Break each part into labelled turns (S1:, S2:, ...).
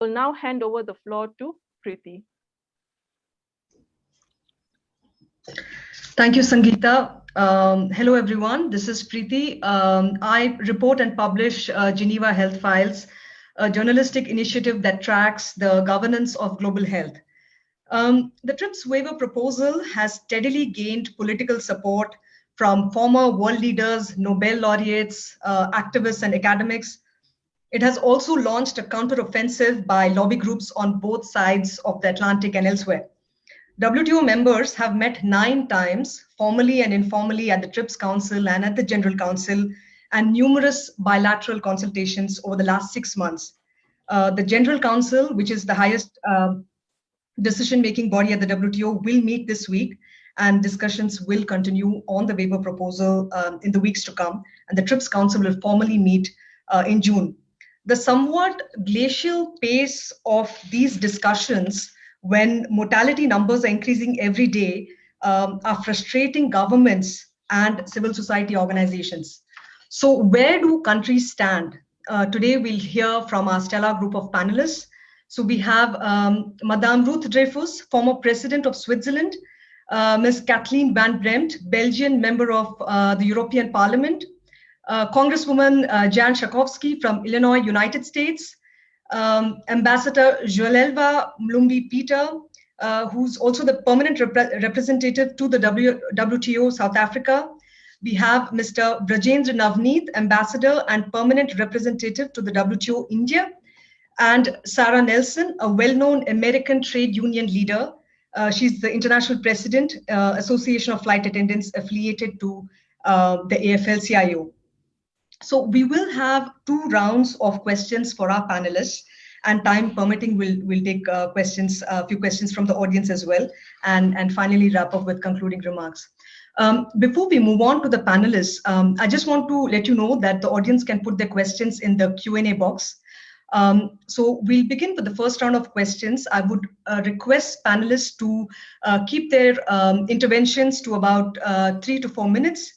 S1: will now hand over the floor to Preeti.
S2: Thank you, Sangeeta. Hello, everyone. This is Preeti. I report and publish Geneva Health Files, a journalistic initiative that tracks the governance of global health. The TRIPS waiver proposal has steadily gained political support from former world leaders, Nobel laureates, activists, and academics. It has also launched a counteroffensive by lobby groups on both sides of the Atlantic and elsewhere. WTO members have met 9 times, formally and informally, at the TRIPS Council and at the General Council, and numerous bilateral consultations over the last 6 months. The General Council, which is the highest decision-making body at the WTO, will meet this week, and discussions will continue on the waiver proposal in the weeks to come. And the TRIPS Council will formally meet in June. The somewhat glacial pace of these discussions, when mortality numbers are increasing every day, are frustrating governments and civil society organizations. So where do countries stand? Today we'll hear from our stellar group of panelists. So we have Madame Ruth Dreyfus, former president of Switzerland, Ms. Kathleen Van Bremt, Belgian member of the European Parliament, Congresswoman Jan Schakowsky from Illinois, United States, Ambassador Joelelva Mlumbi-Peter, who's also the permanent representative to the WTO South Africa. We have Mr. Brajendra Navneet, Ambassador and permanent representative to the WTO India, and Sarah Nelson, a well-known American trade union leader. She's the international president, Association of Flight Attendants, affiliated to the AFL-CIO. So we will have 2 rounds of questions for our panelists, and time permitting, we'll take a few questions from the audience as well, and finally wrap up with concluding remarks. Before we move on to the panelists, I just want to let you know that the audience can put their questions in the Q&A box. So we'll begin with the first round of questions. I would request panelists to keep their interventions to about 3 to 4 minutes.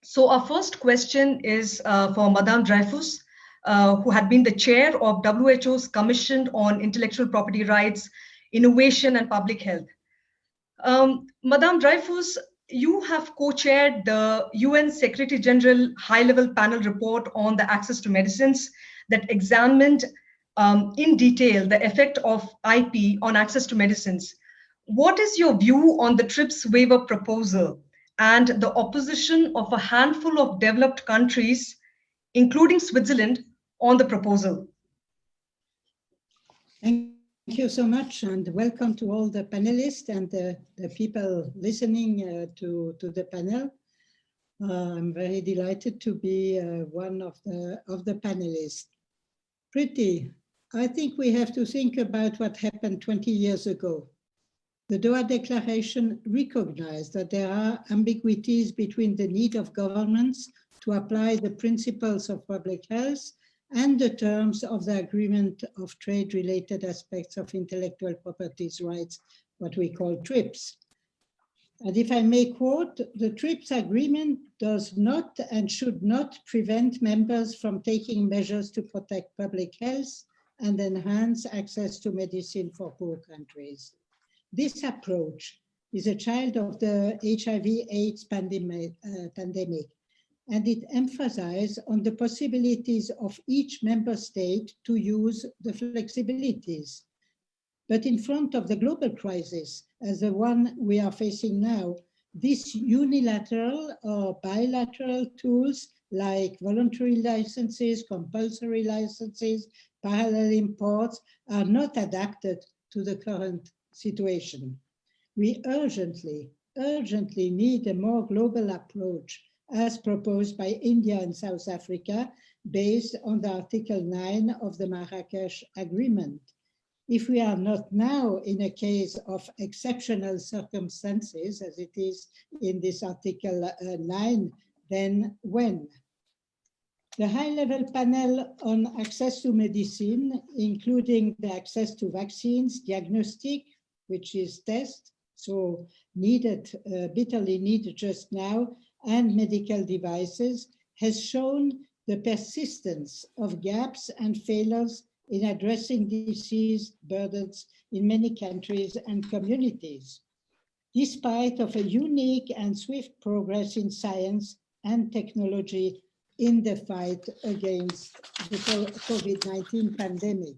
S2: So our first question is for Madame Dreyfus, who had been the chair of WHO's Commission on Intellectual Property Rights, Innovation and Public Health. Madame Dreyfus, you have co-chaired the UN Secretary General High-Level Panel report on the access to medicines that examined in detail the effect of IP on access to medicines. What is your view on the TRIPS waiver proposal and the opposition of a handful of developed countries, including Switzerland, on the proposal?
S3: Thank you so much, and welcome to all the panelists and the people listening to the panel. I'm very delighted to be one of the panelists. Preeti, I think we have to think about what happened 20 years ago. The Doha Declaration recognized that there are ambiguities between the need of governments to apply the principles of public health and the terms of the agreement of trade-related aspects of intellectual property rights, what we call TRIPS. And if I may quote, the TRIPS agreement does not and should not prevent members from taking measures to protect public health and enhance access to medicine for poor countries. This approach is a child of the HIV/AIDS pandemic, and it emphasizes on the possibilities of each member state to use the flexibilities. But in front of the global crisis, as the one we are facing now, these unilateral or bilateral tools like voluntary licenses, compulsory licenses, parallel imports are not adapted to the current situation. We urgently need a more global approach as proposed by India and South Africa based on the Article 9 of the Marrakesh Agreement. If we are not now in a case of exceptional circumstances, as it is in this Article 9, then when? The high-level panel on access to medicine, including the access to vaccines, diagnostic, which is test, so needed, bitterly needed just now, and medical devices, has shown the persistence of gaps and failures in addressing disease burdens in many countries and communities, despite of a unique and swift progress in science and technology in the fight against the COVID-19 pandemic.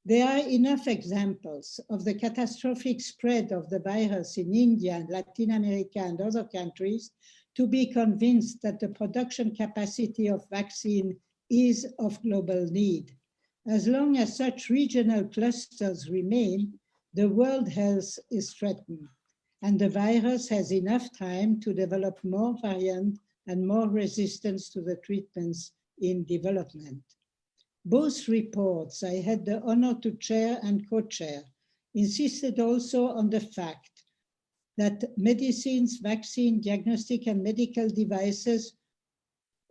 S3: There are enough examples of the catastrophic spread of the virus in India and Latin America and other countries to be convinced that the production capacity of vaccine is of global need. As long as such regional clusters remain, the world health is threatened, and the virus has enough time to develop more variant and more resistance to the treatments in development. Both reports I had the honor to chair and co-chair insisted also on the fact that medicines, vaccine, diagnostic and medical devices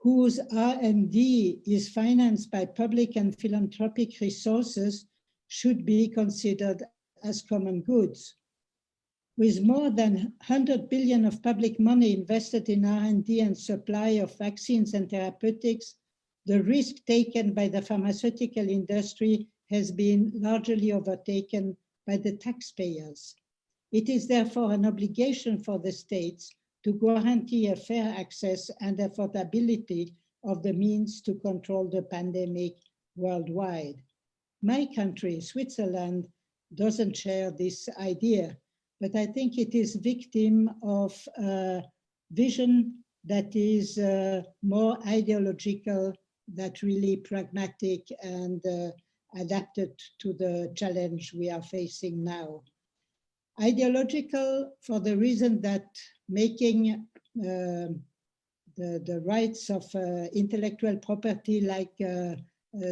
S3: whose R&D is financed by public and philanthropic resources should be considered as common goods. With more than 100 billion of public money invested in R&D and supply of vaccines and therapeutics, the risk taken by the pharmaceutical industry has been largely overtaken by the taxpayers. It is therefore an obligation for the states to guarantee a fair access and affordability of the means to control the pandemic worldwide. My country, Switzerland, doesn't share this idea, but I think it is victim of a vision that is more ideological than really pragmatic and adapted to the challenge we are facing now. Ideological for the reason that making the rights of intellectual property like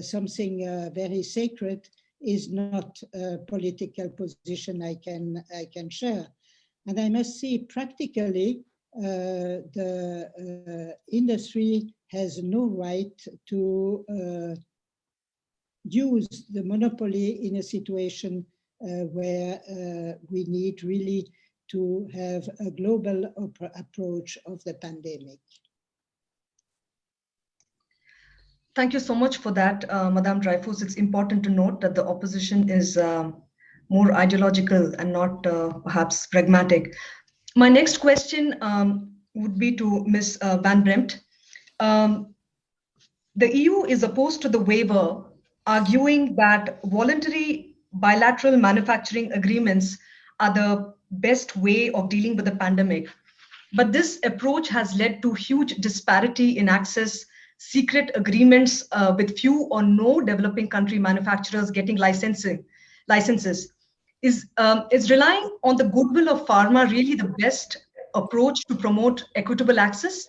S3: something very sacred is not a political position I can share. And I must say practically the industry has no right to use the monopoly in a situation where we need really to have a global approach of the pandemic.
S2: Thank you so much for that, Madame Dreyfus. It's important to note that the opposition is more ideological and not perhaps pragmatic. My next question would be to Ms. Van Bremt. The EU is opposed to the waiver, arguing that voluntary bilateral manufacturing agreements are the best way of dealing with the pandemic. But this approach has led to huge disparity in access, secret agreements with few or no developing country manufacturers getting licenses. Is relying on the goodwill of pharma really the best approach to promote equitable access?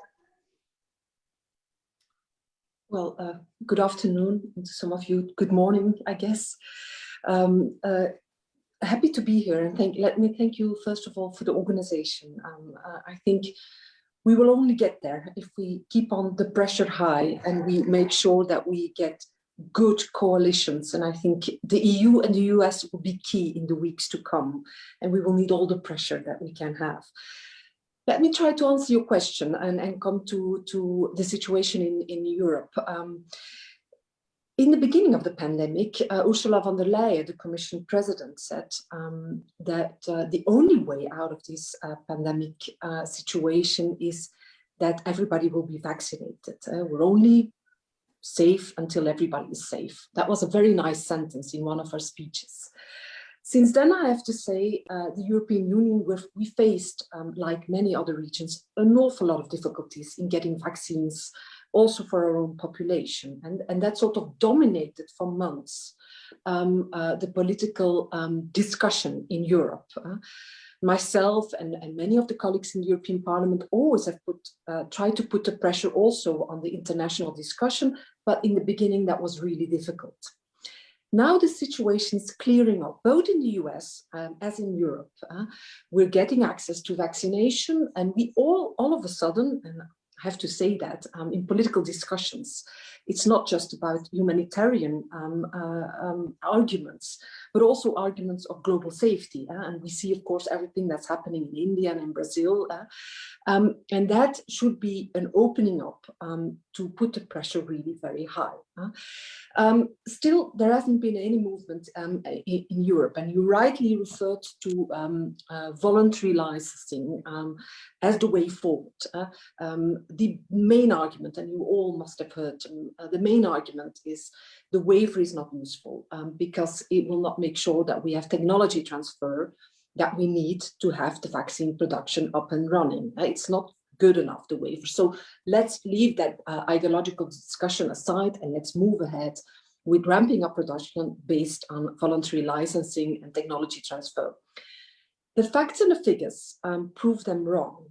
S4: Well, good afternoon to some of you. Good morning, I guess. Happy to be here, and let me thank you first of all for the organization. I think we will only get there if we keep on the pressure high and we make sure that we get good coalitions. And I think the EU and the US will be key in the weeks to come, and we will need all the pressure that we can have. Let me try to answer your question and come to the situation in Europe. In the beginning of the pandemic, Ursula von der Leyen, the Commission President, said that the only way out of this pandemic situation is that everybody will be vaccinated. We're only safe until everybody is safe. That was a very nice sentence in one of her speeches. Since then, I have to say, the European Union, we faced, like many other regions, an awful lot of difficulties in getting vaccines also for our own population. And that sort of dominated for months the political discussion in Europe. Myself and many of the colleagues in the European Parliament always have tried to put the pressure also on the international discussion, but in the beginning that was really difficult. Now the situation is clearing up, both in the US as in Europe. We're getting access to vaccination, and we all of a sudden, and I have to say that in political discussions, It's not just about humanitarian arguments, but also arguments of global safety. And we see, of course, everything that's happening in India and in Brazil. And that should be an opening up to put the pressure really very high. Still, there hasn't been any movement in Europe, and you rightly referred to voluntary licensing as the way forward. The main argument, and you all must have heard, the main argument is the waiver is not useful because it will not make sure that we have technology transfer that we need to have the vaccine production up and running. It's not good enough, the waiver. So let's leave that ideological discussion aside and let's move ahead with ramping up production based on voluntary licensing and technology transfer. The facts and the figures prove them wrong.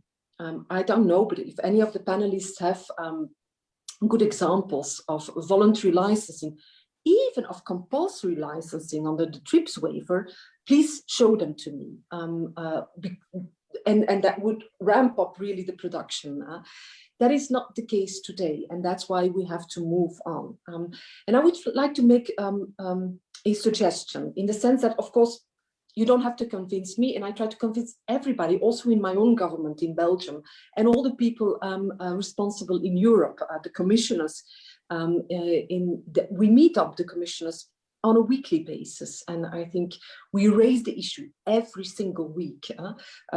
S4: I don't know, but if any of the panelists have good examples of voluntary licensing, even of compulsory licensing under the TRIPS waiver, please show them to me. And that would ramp up really the production. That is not the case today, and that's why we have to move on. And I would like to make a suggestion in the sense that, of course, you don't have to convince me, and I try to convince everybody, also in my own government in Belgium, and all the people responsible in Europe, the commissioners. We meet up the commissioners on a weekly basis, and I think we raise the issue every single week.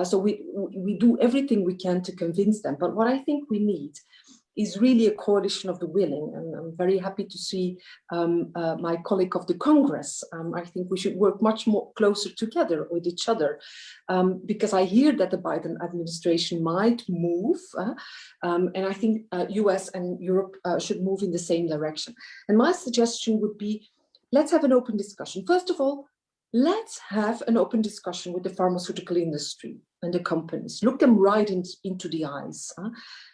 S4: So we do everything we can to convince them. But what I think we need is really a coalition of the willing, and I'm very happy to see my colleague of the Congress. I think we should work much more closer together with each other, because I hear that the Biden administration might move, and I think US and Europe should move in the same direction. And my suggestion would be, let's have an open discussion. First of all, let's have an open discussion with the pharmaceutical industry and the companies. Look them right into the eyes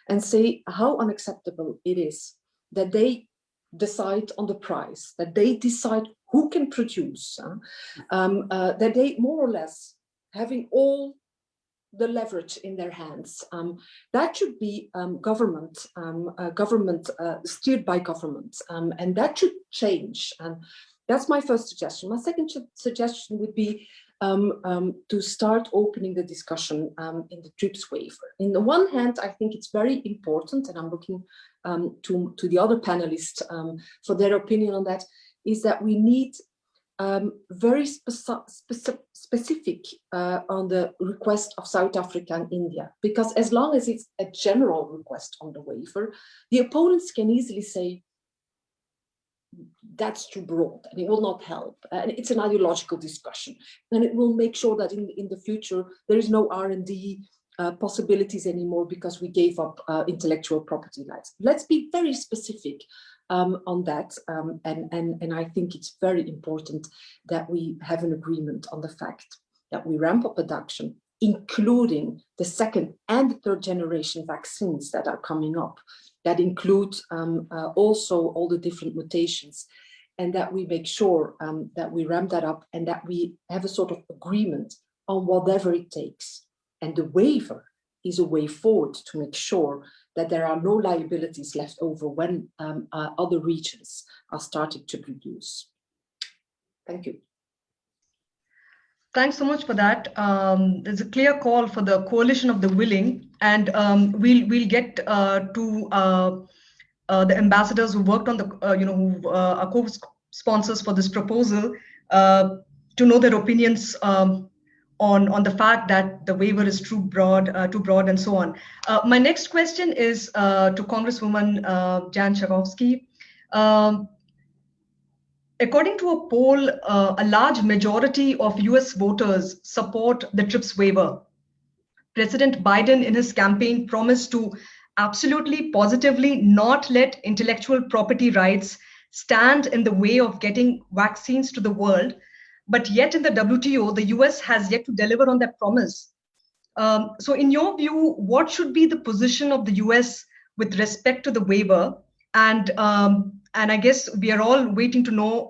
S4: and say how unacceptable it is that they decide on the price, that they decide who can produce, that they more or less having all the leverage in their hands. That should be government steered by government, and that should change. And that's my first suggestion. My second suggestion would be to start opening the discussion in the TRIPS waiver. In the one hand, I think it's very important, and I'm looking to the other panelists for their opinion on that, is that we need very specific on the request of South Africa and India, because as long as it's a general request on the waiver, the opponents can easily say, that's too broad and it will not help. And it's an ideological discussion, and it will make sure that in the future there is no R&D possibilities anymore because we gave up intellectual property rights. Let's be very specific on that, and I think it's very important that we have an agreement on the fact that we ramp up production, including the second and the third generation vaccines that are coming up, that include also all the different mutations, and that we make sure that we ramp that up and that we have a sort of agreement on whatever it takes. And the waiver is a way forward to make sure that there are no liabilities left over when other regions are starting to produce. Thank you.
S2: Thanks so much for that. There's a clear call for the coalition of the willing, and we'll get to the ambassadors who worked on the, who are co-sponsors for this proposal, to know their opinions on the fact that the waiver is too broad and so on. My next question is to Congresswoman Jan Schakowsky. According to a poll, a large majority of US voters support the TRIPS waiver. President Biden in his campaign promised to absolutely, positively not let intellectual property rights stand in the way of getting vaccines to the world. But yet in the WTO, the US has yet to deliver on that promise. So in your view, what should be the position of the US with respect to the waiver? And I guess we are all waiting to know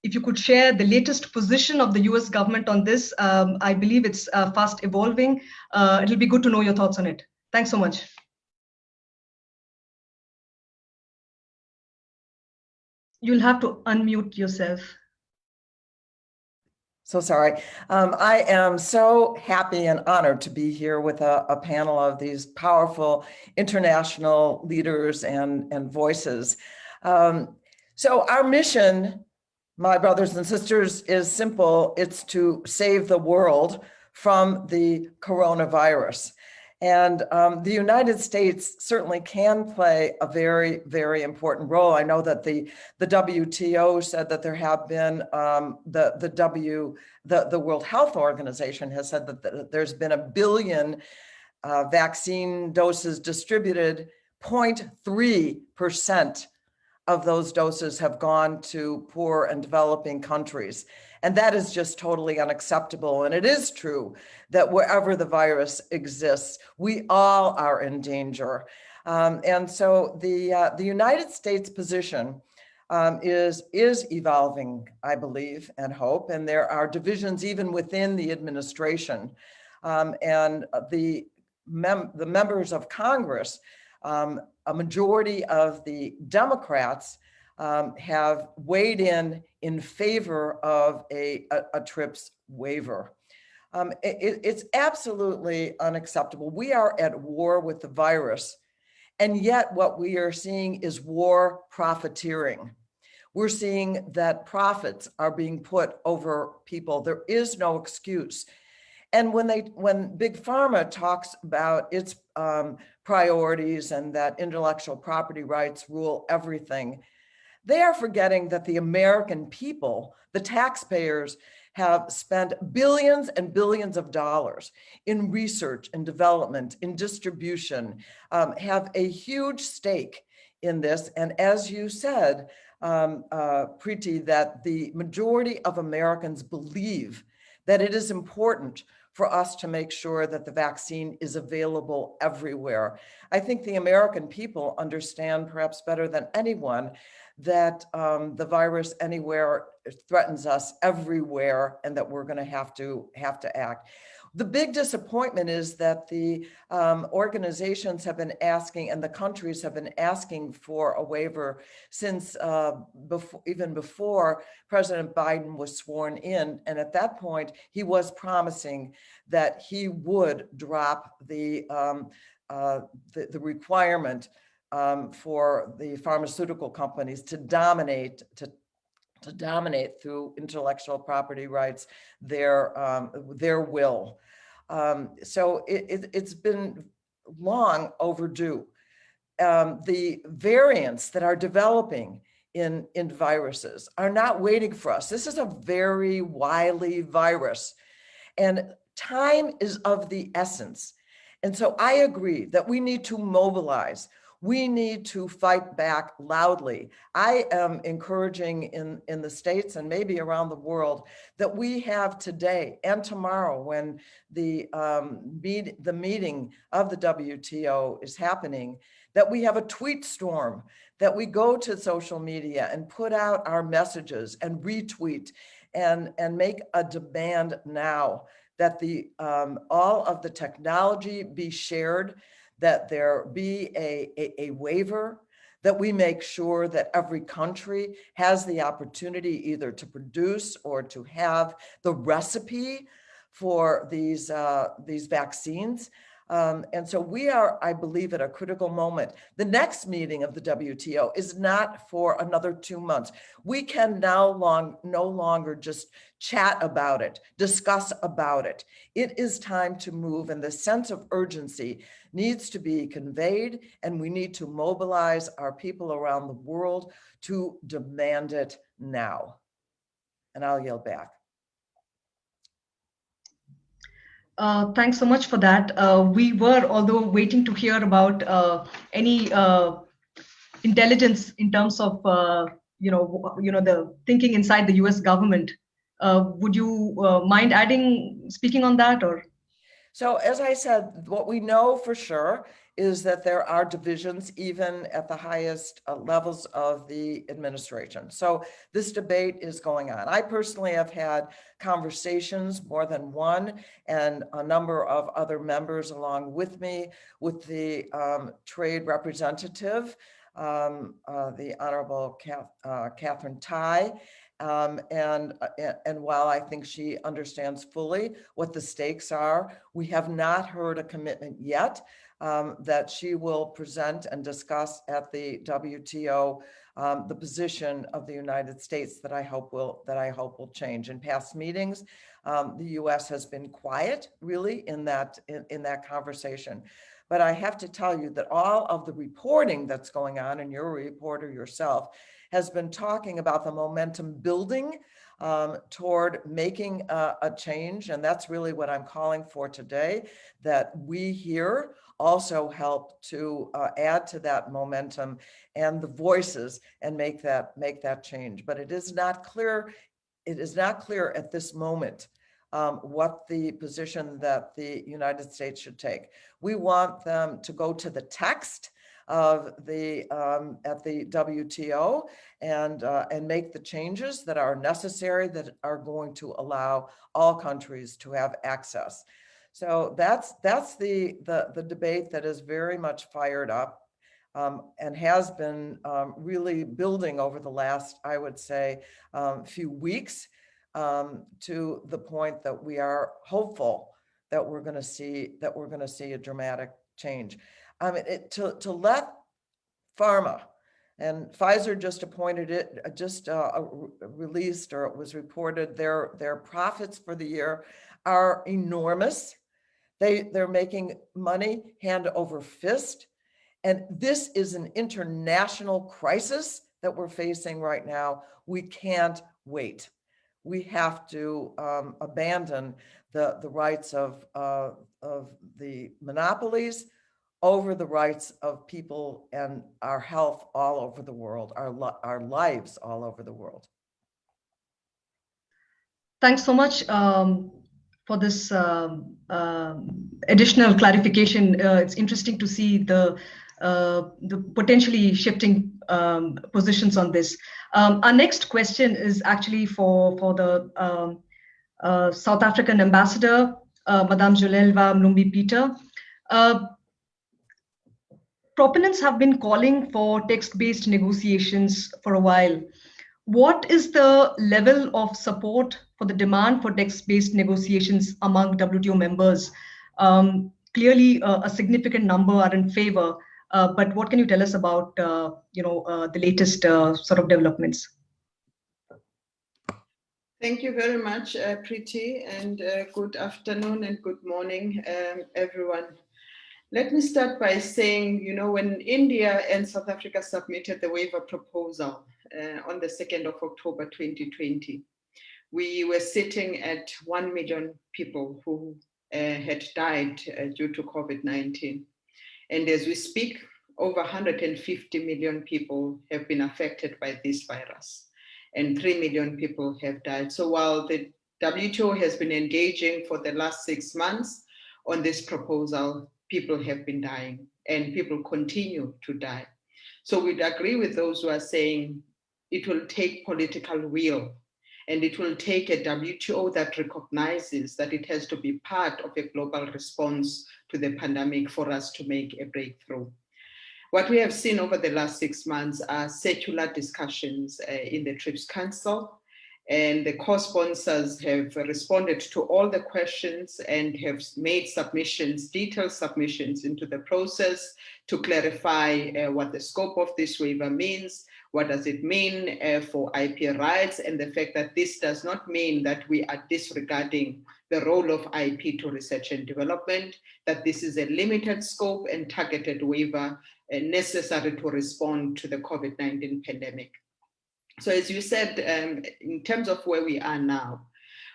S2: if you could share the latest position of the US government on this. I believe it's fast evolving. It'll be good to know your thoughts on it. Thanks so much. You'll have to unmute yourself.
S5: So sorry. I am so happy and honored to be here with a panel of these powerful international leaders and voices. So our mission, my brothers and sisters, is simple. It's to save the world from the coronavirus. And the United States certainly can play a very, very important role. I know that the WTO said that there have been, the World Health Organization has said that there's been 1 billion vaccine doses distributed. 0.3% of those doses have gone to poor and developing countries. And that is just totally unacceptable. And it is true that wherever the virus exists, we all are in danger. And so the United States position is evolving, I believe and hope. And there are divisions even within the administration. And the members of Congress, a majority of the Democrats have weighed in favor of a TRIPS waiver. It's absolutely unacceptable. We are at war with the virus, and yet what we are seeing is war profiteering. We're seeing that profits are being put over people. There is no excuse. And when Big Pharma talks about its priorities and that intellectual property rights rule everything, they are forgetting that the American people, the taxpayers, have spent billions and billions of dollars in research and development, in distribution, have a huge stake in this. And as you said, Preeti, that the majority of Americans believe that it is important for us to make sure that the vaccine is available everywhere. I think the American people understand perhaps better than anyone that the virus anywhere threatens us everywhere, and that we're going to have to act. The big disappointment is that the organizations have been asking, and the countries have been asking for a waiver since even before President Biden was sworn in. And at that point, he was promising that he would drop the requirement for the pharmaceutical companies to dominate through intellectual property rights their will. So it's been long overdue. The variants that are developing in viruses are not waiting for us. This is a very wily virus, and time is of the essence. And so I agree that we need to mobilize. We need to fight back loudly. I am encouraging in the States and maybe around the world that we have today and tomorrow, when the meeting of the WTO is happening, that we have a tweet storm, that we go to social media and put out our messages and retweet and make a demand now that all of the technology be shared, that there be a waiver, that we make sure that every country has the opportunity either to produce or to have the recipe for these vaccines. And so we are, I believe, at a critical moment. The next meeting of the WTO is not for another 2 months. We can no longer just chat about it, discuss about it. It is time to move, and the sense of urgency needs to be conveyed, and we need to mobilize our people around the world to demand it now. And I'll yield back.
S2: Thanks so much for that. We were, although, waiting to hear about any intelligence in terms of the thinking inside the U.S. government. Would you mind speaking on that, or?
S5: So as I said, what we know for sure is that there are divisions even at the highest levels of the administration. So this debate is going on. I personally have had conversations, more than one, and a number of other members along with me, with the trade representative the Honorable Catherine Tai. And while I think she understands fully what the stakes are, we have not heard a commitment yet that she will present and discuss at the WTO the position of the United States that I hope will change. In past meetings, the U.S. has been quiet, really, in that conversation. But I have to tell you that all of the reporting that's going on, and you're a reporter yourself, has been talking about the momentum building toward making a change. And that's really what I'm calling for today, that we here also help to add to that momentum and the voices and make that change. But it is not clear at this moment what the position that the United States should take. We want them to go to the text of the at the WTO and make the changes that are necessary, that are going to allow all countries to have access. So that's the debate that is very much fired up and has been really building over the last, I would say, few weeks, to the point that we are hopeful that we're going to see a dramatic change. To let pharma, and Pfizer just released, or it was reported, their profits for the year are enormous. They're making money hand over fist. And this is an international crisis that we're facing right now. We can't wait. We have to abandon the rights of the monopolies over the rights of people and our health all over the world, our lives all over the world.
S2: Thanks so much for this additional clarification. It's interesting to see the potentially shifting positions on this. Our next question is actually for the South African ambassador, Madame Julelva Mlumbi-Peter. Proponents have been calling for text-based negotiations for a while. What is the level of support for the demand for text-based negotiations among WTO members? Clearly, a significant number are in favor, but what can you tell us about the latest sort of developments?
S6: Thank you very much, Preeti, and good afternoon and good morning, everyone. Let me start by saying, when India and South Africa submitted the waiver proposal on the 2nd of October 2020, we were sitting at 1 million people who had died due to COVID-19. And as we speak, over 150 million people have been affected by this virus, and 3 million people have died. So while the WTO has been engaging for the last 6 months on this proposal, people have been dying and people continue to die. So we'd agree with those who are saying it will take political will, and it will take a WTO that recognizes that it has to be part of a global response to the pandemic for us to make a breakthrough. What we have seen over the last 6 months are secular discussions in the TRIPS Council, and the co-sponsors have responded to all the questions and have made submissions, detailed submissions into the process to clarify what the scope of this waiver means, what does it mean for IP rights, and the fact that this does not mean that we are disregarding the role of IP to research and development, that this is a limited scope and targeted waiver necessary to respond to the COVID-19 pandemic. So as you said, in terms of where we are now,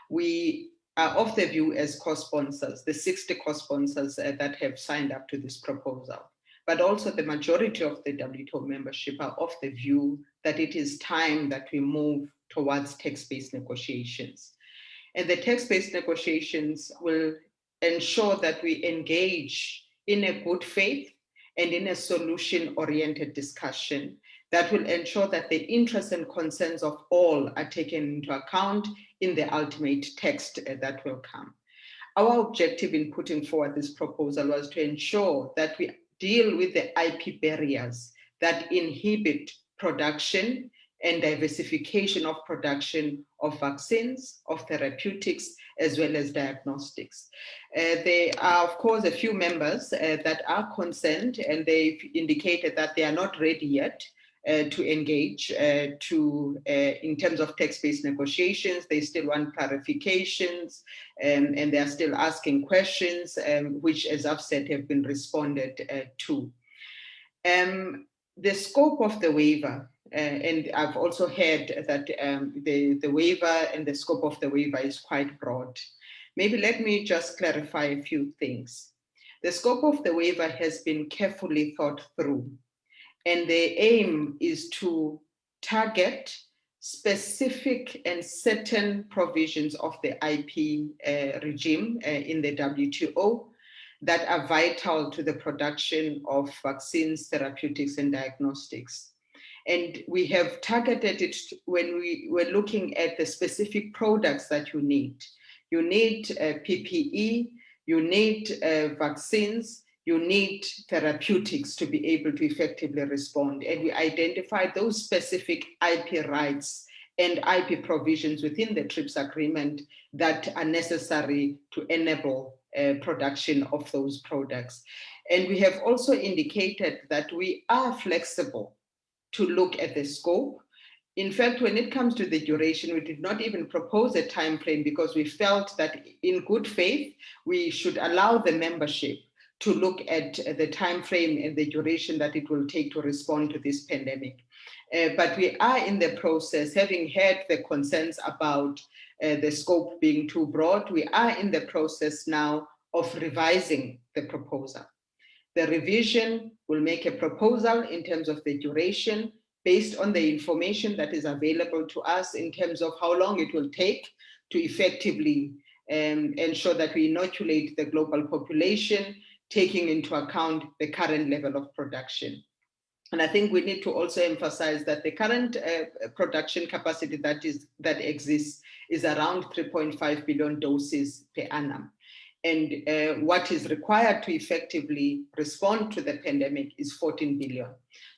S6: we are of the view as co-sponsors, the 60 co-sponsors that have signed up to this proposal, but also the majority of the WTO membership are of the view that it is time that we move towards text-based negotiations. And the text-based negotiations will ensure that we engage in a good faith and in a solution-oriented discussion that will ensure that the interests and concerns of all are taken into account in the ultimate text that will come. Our objective in putting forward this proposal was to ensure that we deal with the IP barriers that inhibit production and diversification of production of vaccines, of therapeutics, as well as diagnostics. There are, of course, a few members that are concerned, and they've indicated that they are not ready yet to engage in terms of text-based negotiations. They still want clarifications, and they are still asking questions, which, as I've said, have been responded to. The scope of the waiver, and I've also heard that the waiver and the scope of the waiver is quite broad. Maybe let me just clarify a few things. The scope of the waiver has been carefully thought through, and the aim is to target specific and certain provisions of the IP regime in the WTO that are vital to the production of vaccines, therapeutics, and diagnostics. And we have targeted it when we were looking at the specific products that you need. You need PPE, you need vaccines, you need therapeutics to be able to effectively respond. And we identified those specific IP rights and IP provisions within the TRIPS agreement that are necessary to enable production of those products. And we have also indicated that we are flexible to look at the scope. In fact, when it comes to the duration, we did not even propose a time frame because we felt that in good faith, we should allow the membership to look at the time frame and the duration that it will take to respond to this pandemic. But we are in the process, having heard the concerns about the scope being too broad, we are in the process now of revising the proposal. The revision will make a proposal in terms of the duration based on the information that is available to us in terms of how long it will take to effectively ensure that we inoculate the global population, taking into account the current level of production. And I think we need to also emphasize that the current production capacity that exists is around 3.5 billion doses per annum. And what is required to effectively respond to the pandemic is 14 billion.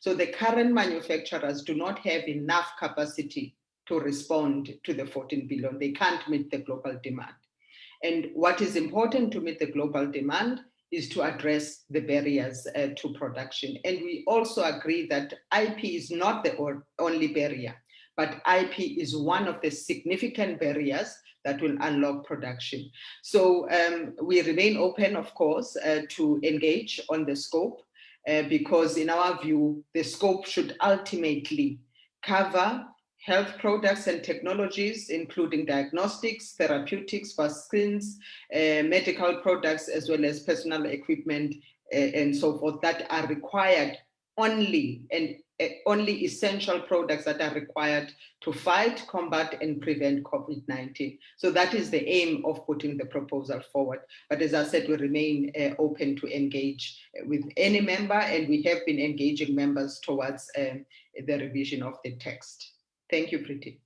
S6: So the current manufacturers do not have enough capacity to respond to the 14 billion. They can't meet the global demand. And what is important to meet the global demand is to address the barriers to production. And we also agree that IP is not the only barrier, but IP is one of the significant barriers that will unlock production. So we remain open, of course, to engage on the scope, because in our view, the scope should ultimately cover health products and technologies, including diagnostics, therapeutics, vaccines, medical products, as well as personal equipment and so forth that are required only, and only essential products that are required to fight, combat, and prevent COVID-19. So that is the aim of putting the proposal forward. But as I said, we remain open to engage with any member, and we have been engaging members towards the revision of the text. Thank you, Preeti.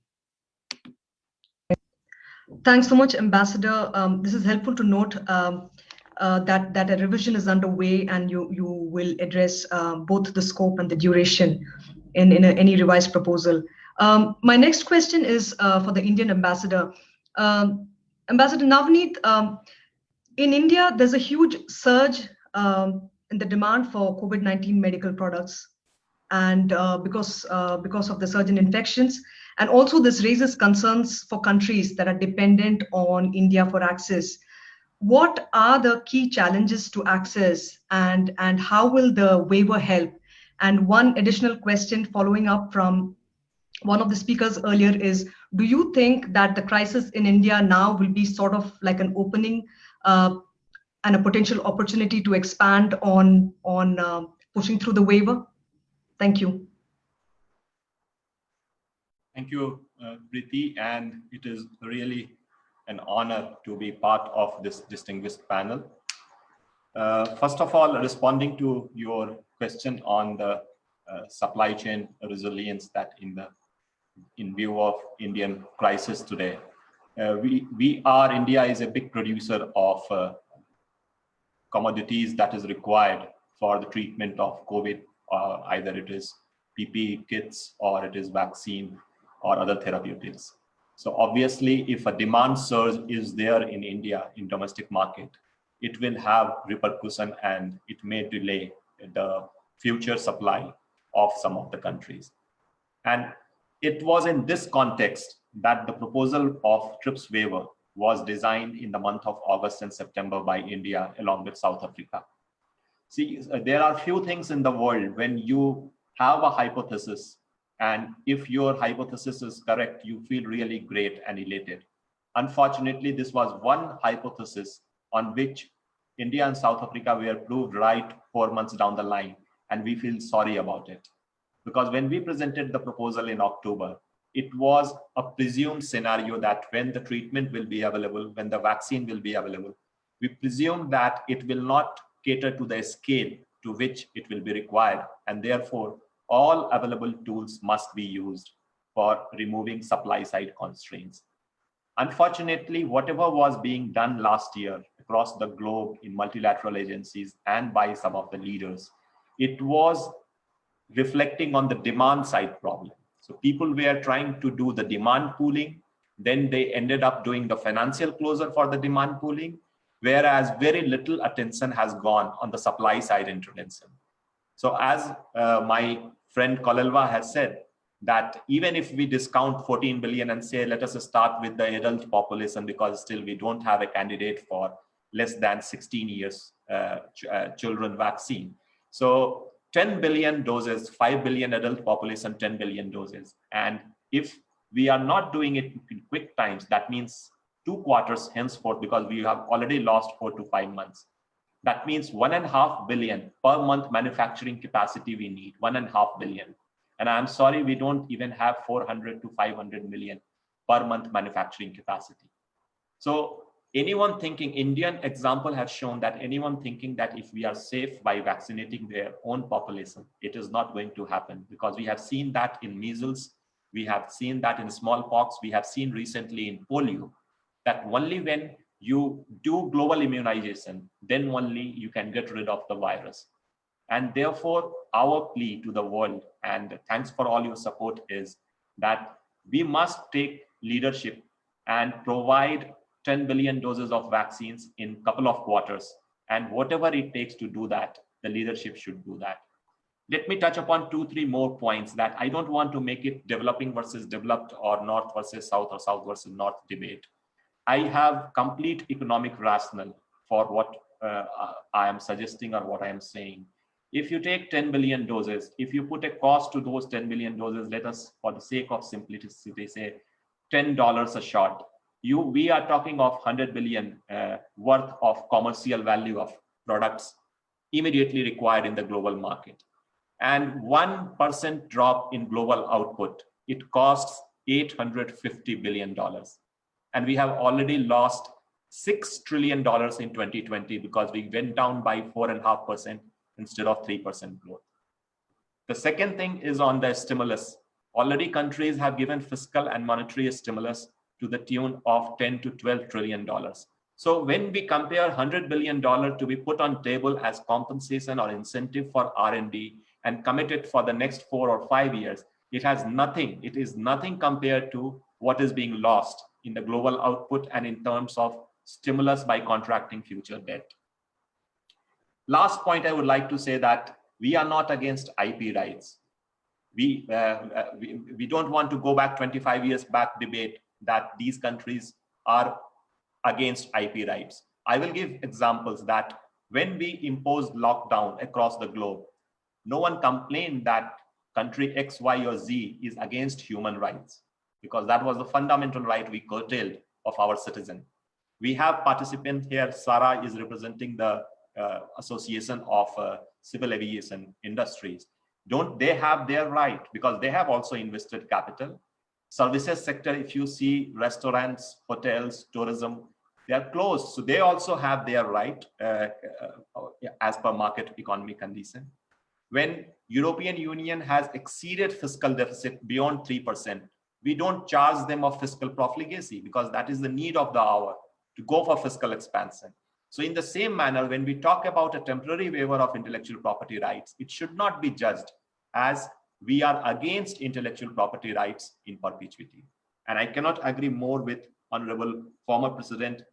S2: Thanks so much, Ambassador. This is helpful to note that a revision is underway, and you will address both the scope and the duration in any revised proposal. My next question is for the Indian ambassador. Ambassador Navneet, in India, there's a huge surge in the demand for COVID-19 medical products, and because of the surge in infections. And also this raises concerns for countries that are dependent on India for access. What are the key challenges to access, and how will the waiver help? And one additional question following up from one of the speakers earlier is, do you think that the crisis in India now will be sort of like an opening and a potential opportunity to expand on pushing through the waiver? Thank you.
S7: Thank you, Preeti, and it is really an honor to be part of this distinguished panel. First of all, responding to your question on the supply chain resilience that in view of Indian crisis today, India is a big producer of commodities that is required for the treatment of COVID either it is PPE kits or it is vaccine or other therapeutics. So obviously, if a demand surge is there in India in domestic market, it will have repercussion and it may delay the future supply of some of the countries. And it was in this context that the proposal of TRIPS waiver was designed in the month of August and September by India along with South Africa. See, there are few things in the world when you have a hypothesis, and if your hypothesis is correct, you feel really great and elated. Unfortunately, this was one hypothesis on which India and South Africa were proved right 4 months down the line, and we feel sorry about it. Because when we presented the proposal in October, it was a presumed scenario that when the treatment will be available, when the vaccine will be available, we presume that it will not cater to the scale to which it will be required, and therefore all available tools must be used for removing supply side constraints. Unfortunately, whatever was being done last year across the globe in multilateral agencies and by some of the leaders, it was reflecting on the demand side problem. So people were trying to do the demand pooling, then they ended up doing the financial closure for the demand pooling, whereas very little attention has gone on the supply side intervention. So as my friend Kolalwa has said, that even if we discount 14 billion and say, let us start with the adult population, because still we don't have a candidate for less than 16 years children vaccine. So 10 billion doses, 5 billion adult population, 10 billion doses. And if we are not doing it in quick times, that means 2 quarters henceforth, because we have already lost 4 to 5 months. That means 1.5 billion per month manufacturing capacity we need, 1.5 billion. And I'm sorry, we don't even have 400 to 500 million per month manufacturing capacity. So anyone thinking, Indian example has shown that anyone thinking that if we are safe by vaccinating their own population, it is not going to happen, because we have seen that in measles, we have seen that in smallpox, we have seen recently in polio, that only when you do global immunization, then only you can get rid of the virus. And therefore, our plea to the world, and thanks for all your support, is that we must take leadership and provide 10 billion doses of vaccines in a couple of quarters. And whatever it takes to do that, the leadership should do that. Let me touch upon 2-3 more points that I don't want to make it developing versus developed or north versus south or south versus north debate. I have complete economic rationale for what I am suggesting or what I am saying. If you take 10 billion doses, if you put a cost to those 10 billion doses, let us, for the sake of simplicity, say $10 a shot. We are talking of 100 billion worth of commercial value of products immediately required in the global market. And 1% drop in global output, it costs $850 billion. And we have already lost $6 trillion in 2020 because we went down by 4.5% instead of 3% growth. The second thing is on the stimulus. Already countries have given fiscal and monetary stimulus to the tune of $10 to $12 trillion. So when we compare $100 billion to be put on table as compensation or incentive for R&D and committed for the next 4 or 5 years, it is nothing compared to what is being lost in the global output and in terms of stimulus by contracting future debt. Last point, I would like to say that we are not against IP rights. We don't want to go back 25 years back debate that these countries are against IP rights. I will give examples that when we imposed lockdown across the globe, no one complained that country X, Y, or Z is against human rights, because that was the fundamental right we curtailed of our citizen. We have participants here. Sarah is representing the Association of Civil Aviation Industries. Don't they have their right? Because they have also invested capital. Services sector, if you see restaurants, hotels, tourism, they are closed. So they also have their right as per market economy condition. When European Union has exceeded fiscal deficit beyond 3%, we don't charge them of fiscal profligacy, because that is the need of the hour to go for fiscal expansion. So in the same manner, when we talk about a temporary waiver of intellectual property rights, it should not be judged as we are against intellectual property rights in perpetuity. And I cannot agree more with Honorable former President,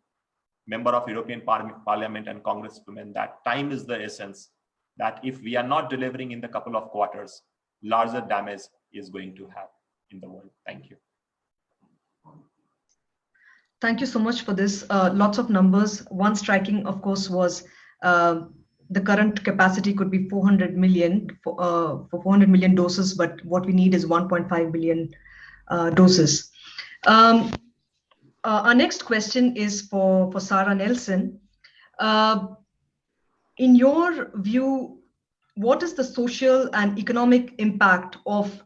S7: Member of European Parliament and Congresswomen, that time is the essence, that if we are not delivering in the couple of quarters, larger damage is going to have in the world. Thank you.
S2: Thank you so much for this. Lots of numbers. One striking, of course, was the current capacity could be 400 million for 400 million doses, but what we need is 1.5 billion doses. Our next question is for Sarah Nelson. In your view, what is the social and economic impact of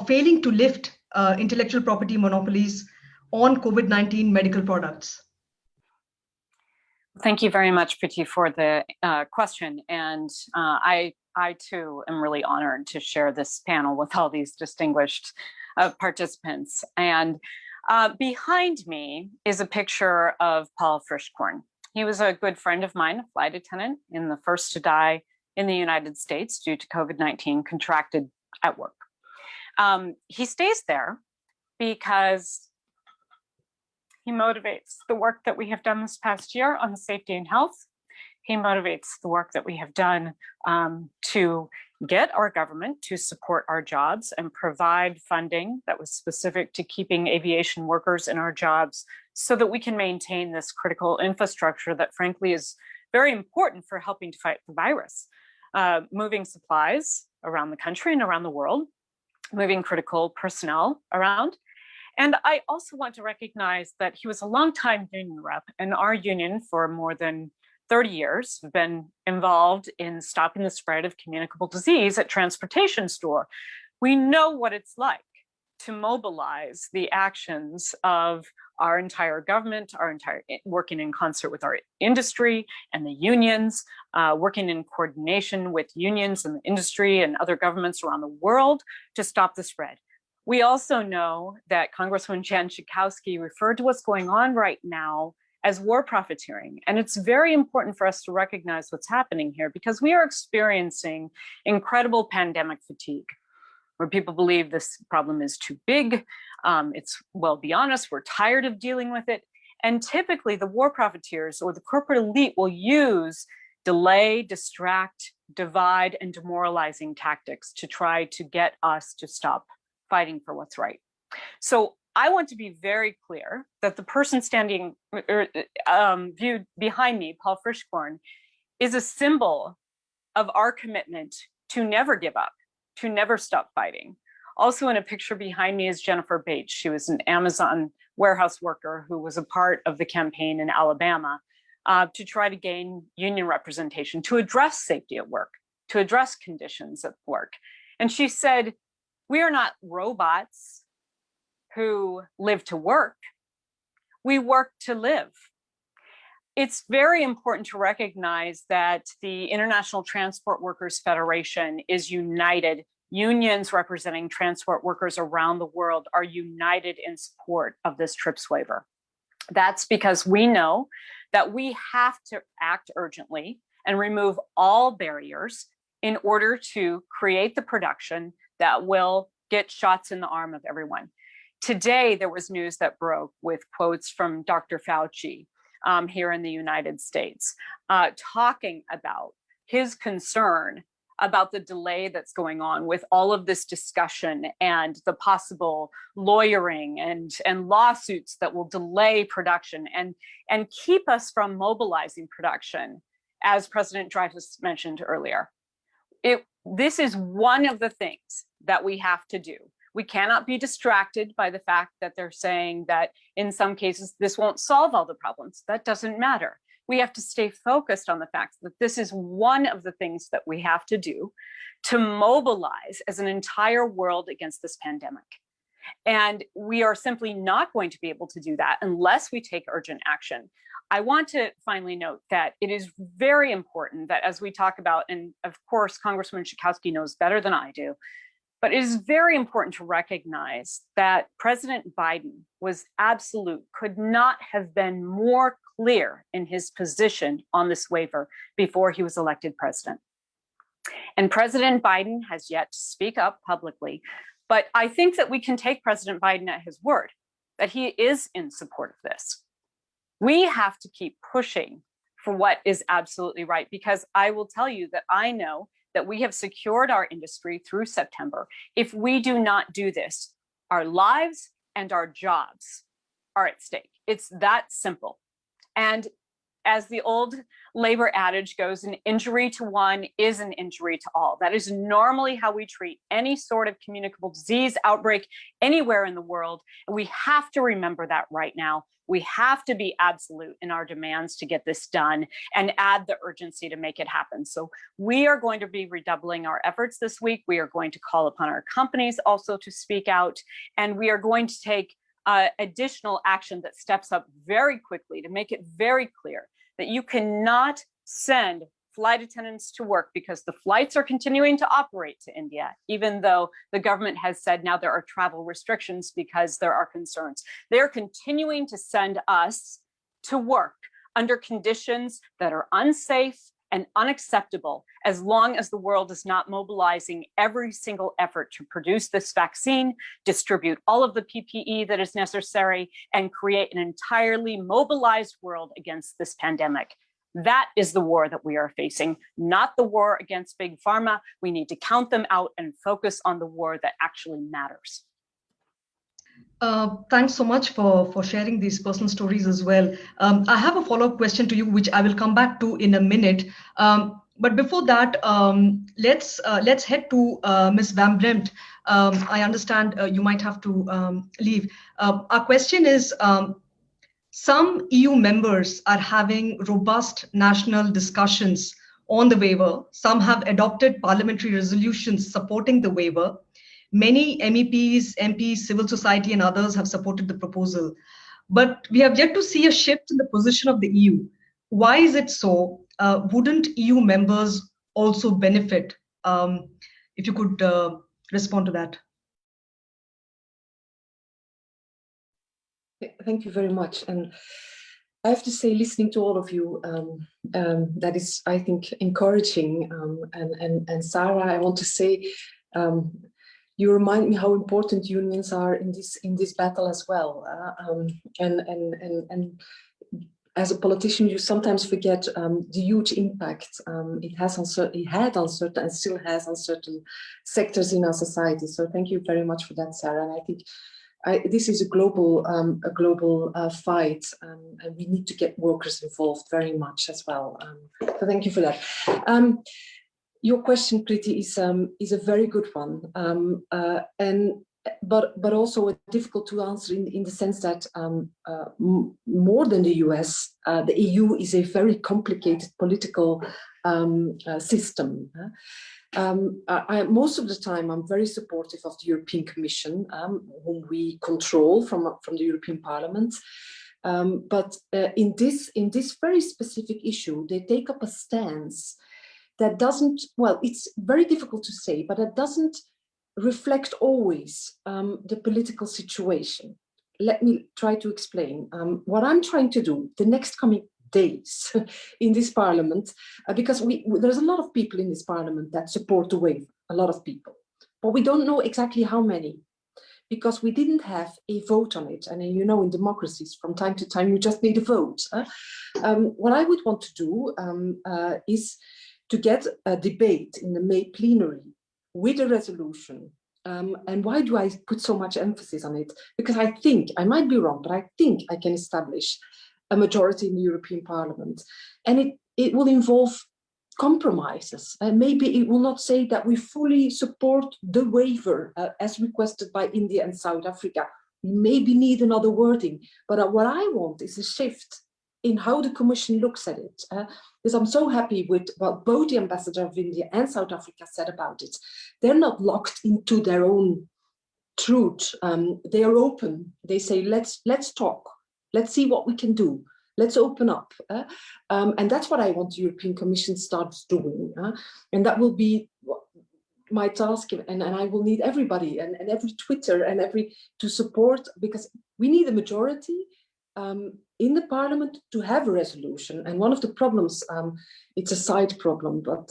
S2: failing to lift intellectual property monopolies on COVID-19 medical products?
S8: Thank you very much, Priti, for the question. And I too am really honored to share this panel with all these distinguished participants. And behind me is a picture of Paul Frischkorn. He was a good friend of mine, a flight attendant, in the first to die in the United States due to COVID-19, contracted at work. He stays there because he motivates the work that we have done this past year on safety and health. He motivates the work that we have done to get our government to support our jobs and provide funding that was specific to keeping aviation workers in our jobs so that we can maintain this critical infrastructure that frankly is very important for helping to fight the virus, moving supplies around the country and around the world, moving critical personnel around. And I also want to recognize that he was a longtime union rep, and our union for more than 30 years have been involved in stopping the spread of communicable disease at transportation store. We know what it's like to mobilize the actions of our entire government, working in concert with our industry and the unions, working in coordination with unions and the industry and other governments around the world to stop the spread. We also know that Congresswoman Jan Schakowsky referred to what's going on right now as war profiteering. And it's very important for us to recognize what's happening here because we are experiencing incredible pandemic fatigue, where people believe this problem is too big. Well, be honest, we're tired of dealing with it. And typically the war profiteers or the corporate elite will use delay, distract, divide, and demoralizing tactics to try to get us to stop fighting for what's right. So I want to be very clear that the person standing viewed behind me, Paul Frischkorn, is a symbol of our commitment to never give up, to never stop fighting. Also in a picture behind me is Jennifer Bates. She was an Amazon warehouse worker who was a part of the campaign in Alabama to try to gain union representation, to address safety at work, to address conditions at work. And she said, we are not robots who live to work. We work to live. It's very important to recognize that the International Transport Workers Federation is united. Unions representing transport workers around the world are united in support of this TRIPS waiver. That's because we know that we have to act urgently and remove all barriers in order to create the production that will get shots in the arm of everyone. Today, there was news that broke with quotes from Dr. Fauci here in the United States, talking about his concern about the delay that's going on with all of this discussion and the possible lawyering and lawsuits that will delay production and keep us from mobilizing production, as President Dreyfus mentioned earlier. This is one of the things that we have to do. We cannot be distracted by the fact that they're saying that in some cases this won't solve all the problems. That doesn't matter. We have to stay focused on the fact that this is one of the things that we have to do to mobilize as an entire world against this pandemic. And we are simply not going to be able to do that unless we take urgent action. I want to finally note that it is very important that as we talk about, and of course, Congresswoman Schakowsky knows better than I do, But it is very important to recognize that President Biden was absolute, could not have been more clear in his position on this waiver before he was elected president. And President Biden has yet to speak up publicly, but I think that we can take President Biden at his word, that he is in support of this. We have to keep pushing for what is absolutely right, because I will tell you that I know that we have secured our industry through September. If we do not do this, our lives and our jobs are at stake. It's that simple. And as the old labor adage goes, an injury to one is an injury to all. That is normally how we treat any sort of communicable disease outbreak anywhere in the world. And we have to remember that right now. We have to be absolute in our demands to get this done and add the urgency to make it happen. So we are going to be redoubling our efforts this week. We are going to call upon our companies also to speak out, and we are going to take additional action that steps up very quickly to make it very clear that you cannot send flight attendants to work because the flights are continuing to operate to India, even though the government has said now there are travel restrictions because there are concerns. They're continuing to send us to work under conditions that are unsafe and unacceptable as long as the world is not mobilizing every single effort to produce this vaccine, distribute all of the PPE that is necessary, and create an entirely mobilized world against this pandemic. That is the war that we are facing, not the war against Big Pharma. We need to count them out and focus on the war that actually matters.
S2: Thanks so much for sharing these personal stories as well. I have a follow-up question to you, which I will come back to in a minute. But before that, let's head to Ms. Van Bremt. I understand you might have to leave. Our question is, some EU members are having robust national discussions on the waiver. Some have adopted parliamentary resolutions supporting the waiver. Many MEPs, MPs, civil society, and others have supported the proposal. But we have yet to see a shift in the position of the EU. Why is it so? Wouldn't EU members also benefit? If you could respond to that.
S4: Thank you very much. And I have to say, listening to all of you, that is, I think, encouraging. And Sarah, I want to say, you remind me how important unions are in this battle as well. And as a politician, you sometimes forget the huge impact it had on certain and still has on certain sectors in our society. So thank you very much for that, Sarah. And I think this is a global fight, and we need to get workers involved very much as well. So thank you for that. Your question, Priti, is a very good one, but also difficult to answer in the sense that more than the US, the EU is a very complicated political system. Most of the time, I'm very supportive of the European Commission, whom we control from the European Parliament. But in this very specific issue, they take up a stance that doesn't, well, it's very difficult to say, but it doesn't reflect always the political situation. Let me try to explain. What I'm trying to do the next coming days in this parliament, because there's a lot of people in this parliament that support the waiver, a lot of people, but we don't know exactly how many, because we didn't have a vote on it. And you know, in democracies, from time to time, you just need a vote. What I would want to do is to get a debate in the May plenary with a resolution. And why do I put so much emphasis on it? Because I think, I might be wrong, but I think I can establish a majority in the European Parliament. And it will involve compromises. And maybe it will not say that we fully support the waiver as requested by India and South Africa. We maybe need another wording, but what I want is a shift in how the Commission looks at it. Because I'm so happy with what both the ambassador of India and South Africa said about it. They're not locked into their own truth. They are open. They say, let's talk. Let's see what we can do. Let's open up. And that's what I want the European Commission starts doing. And that will be my task, and I will need everybody and every Twitter and to support, because we need a majority in the parliament to have a resolution. And one of the problems, it's a side problem, but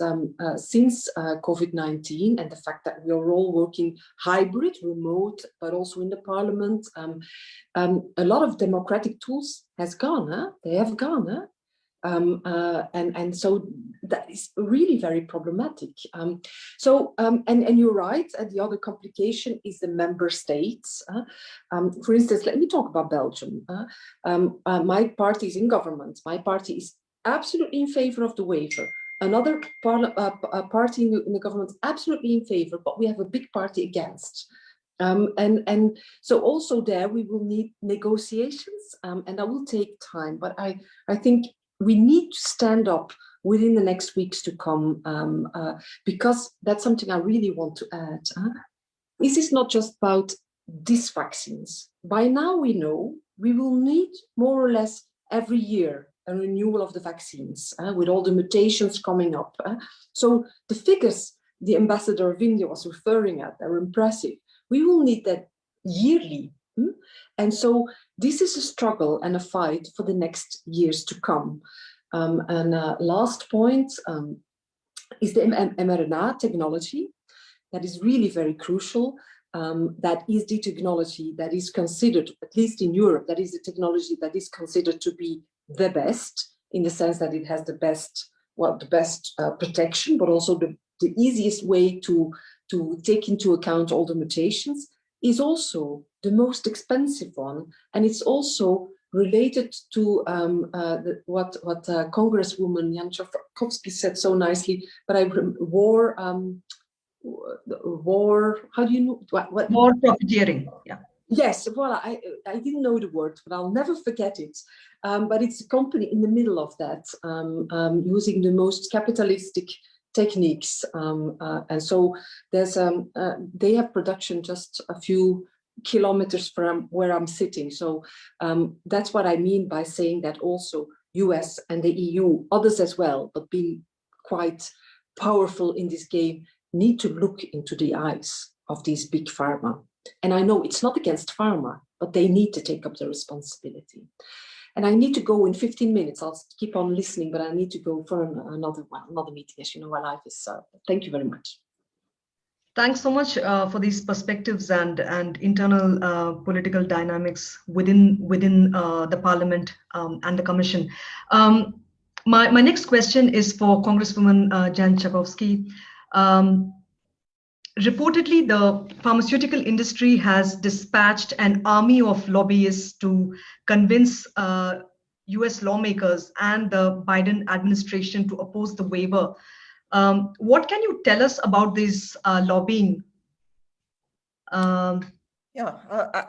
S4: since COVID-19 and the fact that we are all working hybrid, remote, but also in the parliament, a lot of democratic tools has gone, huh? They have gone, huh? And so that is really very problematic. And you're right, the other complication is the member states. For instance, let me talk about Belgium. My party is in government. My party is absolutely in favor of the waiver. Another party in the government is absolutely in favor, but we have a big party against. And so also there we will need negotiations, and that will take time. But I think we need to stand up within the next weeks to come, because that's something I really want to add. This is not just about these vaccines. By now we know we will need more or less every year a renewal of the vaccines, with all the mutations coming up. So the figures the Ambassador of India was referring at are impressive. We will need that yearly. And so this is a struggle and a fight for the next years to come. Last point is the mRNA technology. That is really very crucial. That is the technology that is considered, at least in Europe, that is the technology that is considered to be the best, in the sense that it has the best, protection, but also the easiest way to take into account all the mutations, is also the most expensive one. And it's also related to what Congresswoman Jan Czarkowski said so nicely, but war, how do you know? What?
S2: War profiteering, yeah.
S4: Yes, well, I didn't know the word, but I'll never forget it. But it's a company in the middle of that, using the most capitalistic techniques. And so there's they have production just a few kilometers from where I'm sitting. So that's what I mean by saying that also US and the EU, others as well, but being quite powerful in this game, need to look into the eyes of these big pharma. And I know it's not against pharma, but they need to take up the responsibility. And I need to go in 15 minutes. I'll keep on listening, but I need to go for another meeting. As you know, my life is. Thank you very much.
S2: Thanks so much for these perspectives and internal political dynamics within the Parliament and the Commission. My next question is for Congresswoman Jan Czarkowski. Reportedly, the pharmaceutical industry has dispatched an army of lobbyists to convince US lawmakers and the Biden administration to oppose the waiver. What can you tell us about this lobbying?
S5: Yeah,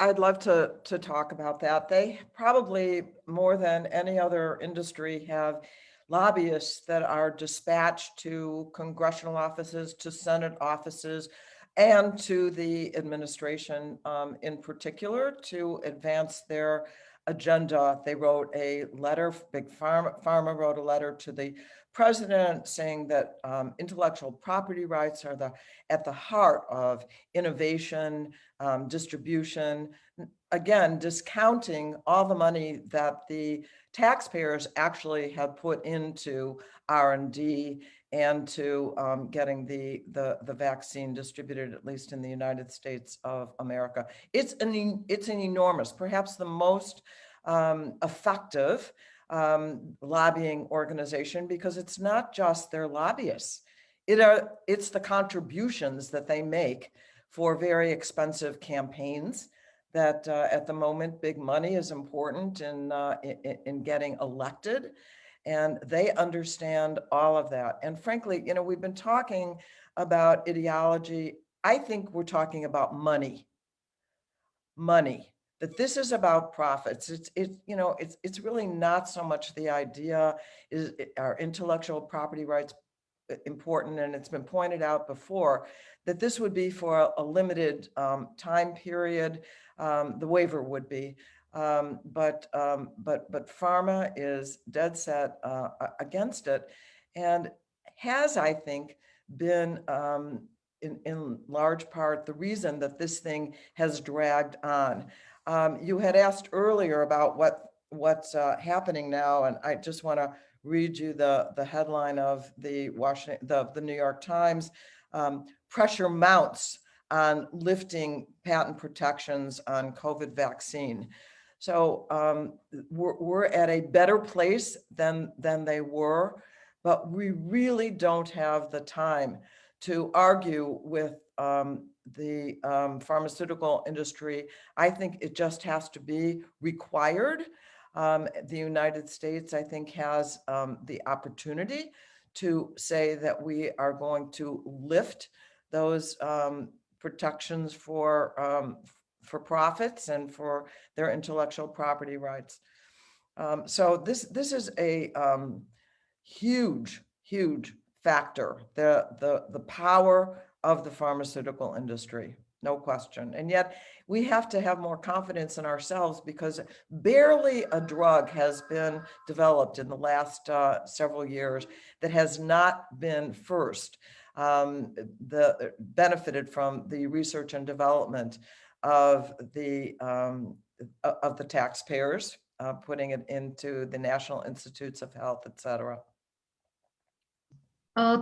S5: I'd love to talk about that. They probably, more than any other industry, have lobbyists that are dispatched to congressional offices, to Senate offices, and to the administration in particular to advance their agenda. They wrote a letter, Big Pharma wrote a letter to the president saying that intellectual property rights are at the heart of innovation, distribution, again, discounting all the money that the taxpayers actually have put into R&D and to getting the vaccine distributed, at least in the United States of America. It's an enormous, perhaps the most effective lobbying organization, because it's not just their lobbyists. It's the contributions that they make for very expensive campaigns that at the moment, big money is important in getting elected. And they understand all of that. And frankly, you know, we've been talking about ideology. I think we're talking about money, that this is about profits. It's really not so much the idea, are intellectual property rights important? And it's been pointed out before that this would be for a limited time period. The waiver would be. But pharma is dead set against it, and has, I think, been in large part the reason that this thing has dragged on. You had asked earlier about what's happening now, and I just want to read you the headline of the New York Times. Pressure mounts on lifting patent protections on COVID vaccine. So we're at a better place than they were, but we really don't have the time to argue with the pharmaceutical industry. I think it just has to be required. The United States, I think, has the opportunity to say that we are going to lift those protections for profits and for their intellectual property rights. So this is a huge factor, the power of the pharmaceutical industry, no question. And yet we have to have more confidence in ourselves, because barely a drug has been developed in the last several years that has not been first benefited from the research and development of the taxpayers, putting it into the National Institutes of Health, et cetera.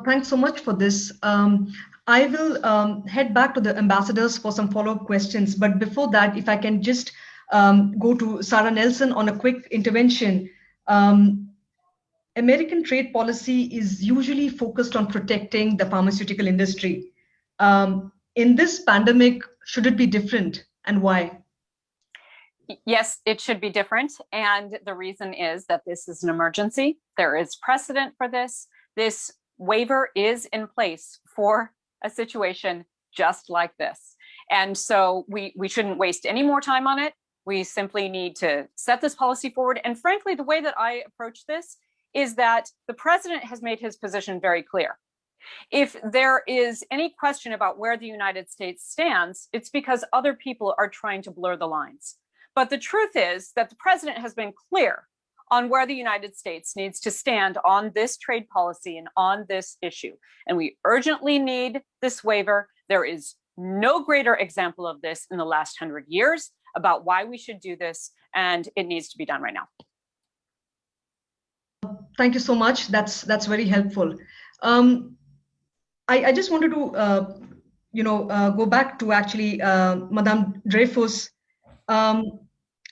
S2: Thanks so much for this. I will head back to the ambassadors for some follow-up questions. But before that, if I can just go to Sarah Nelson on a quick intervention. American trade policy is usually focused on protecting the pharmaceutical industry. In this pandemic, should it be different, and why?
S8: Yes, it should be different. And the reason is that this is an emergency. There is precedent for this. This waiver is in place for a situation just like this. And so we shouldn't waste any more time on it. We simply need to set this policy forward. And frankly, the way that I approach this is that the president has made his position very clear. If there is any question about where the United States stands, it's because other people are trying to blur the lines. But the truth is that the president has been clear on where the United States needs to stand on this trade policy and on this issue. And we urgently need this waiver. There is no greater example of this in the last 100 years about why we should do this, and it needs to be done right now.
S2: Thank you so much. That's very helpful. I just wanted to go back to actually Madame Dreyfus.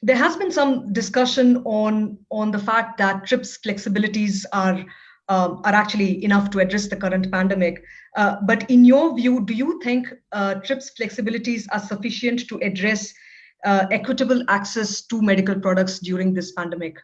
S2: There has been some discussion on the fact that TRIPS flexibilities are actually enough to address the current pandemic. But in your view, do you think TRIPS flexibilities are sufficient to address equitable access to medical products during this pandemic?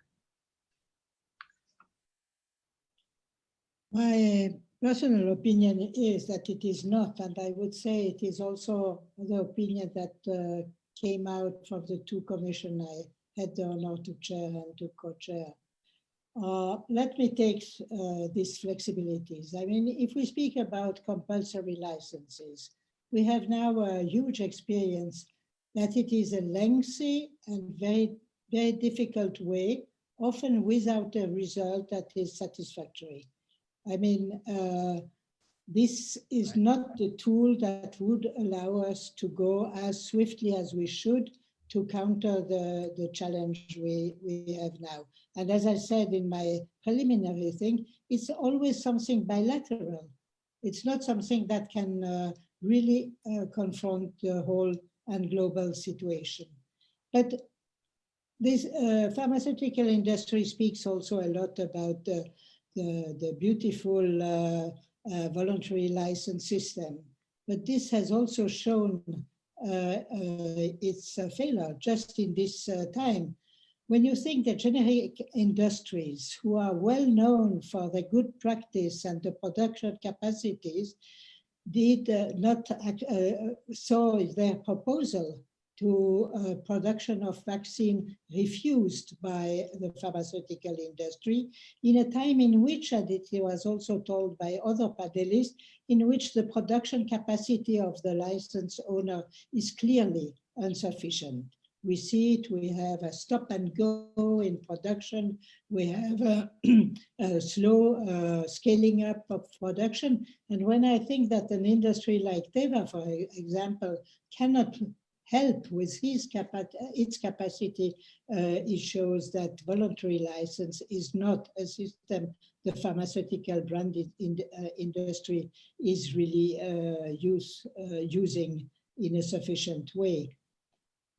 S3: My personal opinion is that it is not, and I would say it is also the opinion that came out from the two commissions I had the honor to chair and to co-chair. Let me take these flexibilities. I mean, if we speak about compulsory licenses, we have now a huge experience that it is a lengthy and very, very difficult way, often without a result that is satisfactory. I mean, this is not the tool that would allow us to go as swiftly as we should to counter the challenge we have now. And as I said in my preliminary thing, it's always something bilateral. It's not something that can really confront the whole and global situation. But this pharmaceutical industry speaks also a lot about the beautiful voluntary license system. But this has also shown its failure just in this time. When you think that generic industries who are well known for the good practice and the production capacities did not saw their proposal to production of vaccine refused by the pharmaceutical industry in a time in which, and it was also told by other panelists, in which the production capacity of the license owner is clearly insufficient. We see it, we have a stop and go in production, we have a slow scaling up of production. And when I think that an industry like Teva, for example, cannot help with its capacity, it shows that voluntary license is not a system the pharmaceutical branded industry is really using in a sufficient way.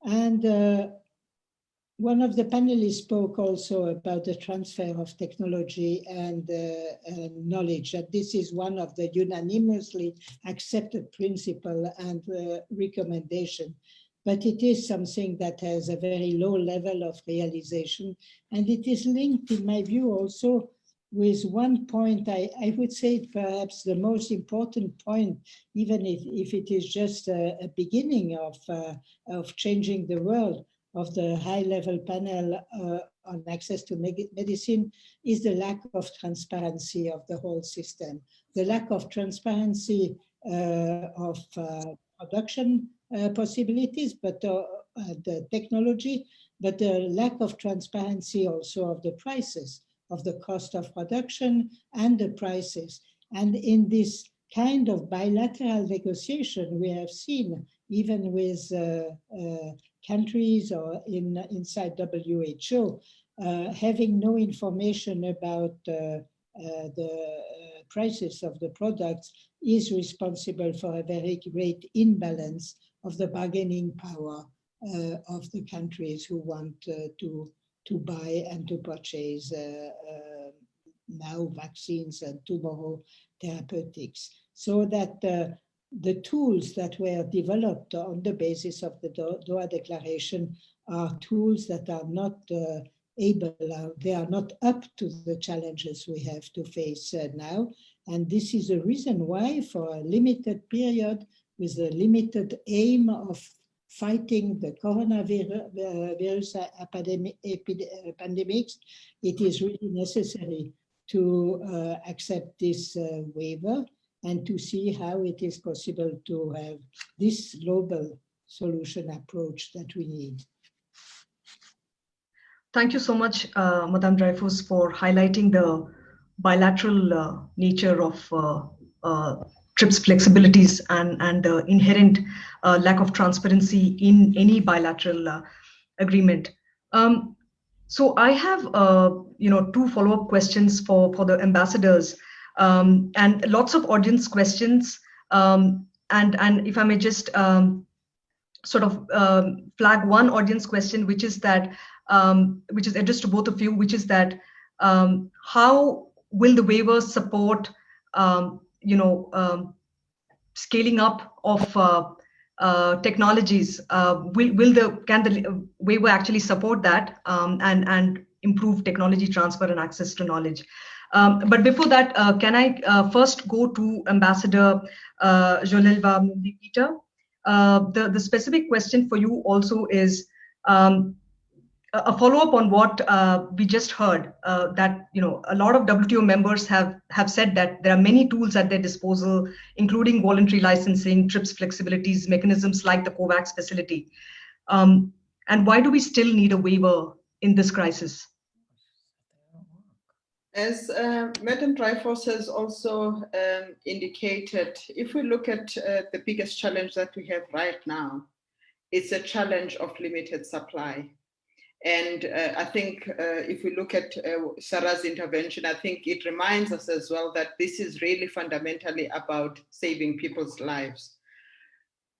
S3: And one of the panelists spoke also about the transfer of technology and knowledge, that this is one of the unanimously accepted principle and recommendation. But it is something that has a very low level of realization. And it is linked, in my view, also with one point, I would say perhaps the most important point, even if it is just a beginning of changing the world, of the high-level panel on access to medicine, is the lack of transparency of the whole system. The lack of transparency of production possibilities, but the technology, but the lack of transparency also of the prices, of the cost of production and the prices. And in this kind of bilateral negotiation, we have seen, even with countries or inside WHO, having no information about the prices of the products is responsible for a very great imbalance of the bargaining power of the countries who want to buy and to purchase now vaccines and tomorrow therapeutics. So that the tools that were developed on the basis of the Doha Declaration are tools that are not they are not up to the challenges we have to face now. And this is the reason why, for a limited period, with a limited aim of fighting the coronavirus pandemics, it is really necessary to accept this waiver and to see how it is possible to have this global solution approach that we need.
S2: Thank you so much, Madame Dreyfus, for highlighting the bilateral nature of TRIPS flexibilities and the inherent lack of transparency in any bilateral agreement. So I have two follow-up questions for the ambassadors, and lots of audience questions. And if I may just sort of flag one audience question, which is that which is addressed to both of you, which is that how will the waiver support scaling up of technologies? Can the waiver actually support that and improve technology transfer and access to knowledge? But before that, can I first go to Ambassador Geneva Peter? The specific question for you also is a follow-up on what we just heard, that a lot of WTO members have said that there are many tools at their disposal, including voluntary licensing, TRIPS flexibilities, mechanisms like the COVAX facility. And why do we still need a waiver in this crisis?
S6: As Madam Dreyfus has also indicated, if we look at the biggest challenge that we have right now, it's a challenge of limited supply. And I think if we look at Sarah's intervention, I think it reminds us as well that this is really fundamentally about saving people's lives.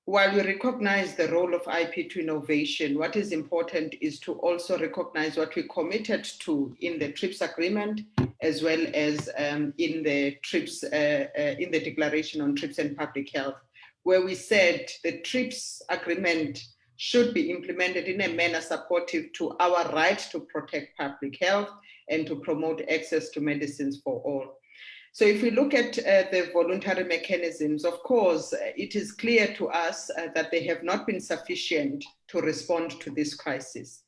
S6: While we recognize the role of IP to innovation, what is important is to also recognize what we committed to in the TRIPS agreement, as well as in the TRIPS, in the Declaration on TRIPS and Public Health, where we said the TRIPS agreement should be implemented in a manner supportive to our right to protect public health and to promote access to medicines for all. So if we look at the voluntary mechanisms, of course, it is clear to us that they have not been sufficient to respond to this crisis.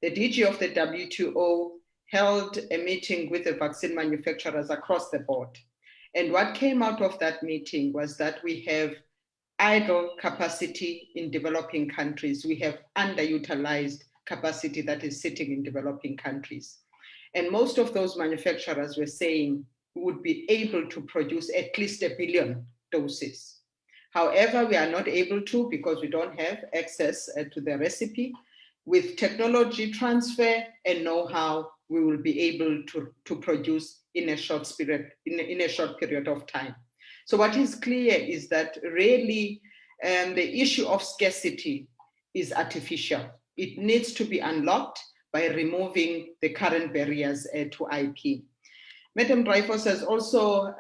S6: The DG of the WTO held a meeting with the vaccine manufacturers across the board. And what came out of that meeting was that we have idle capacity in developing countries. We have underutilized capacity that is sitting in developing countries. And most of those manufacturers were saying would be able to produce at least 1 billion doses. However, we are not able to because we don't have access to the recipe. With technology transfer and know-how, we will be able to produce in a short period of time. So what is clear is that really the issue of scarcity is artificial. It needs to be unlocked by removing the current barriers to IP. Madam Dreyfus has also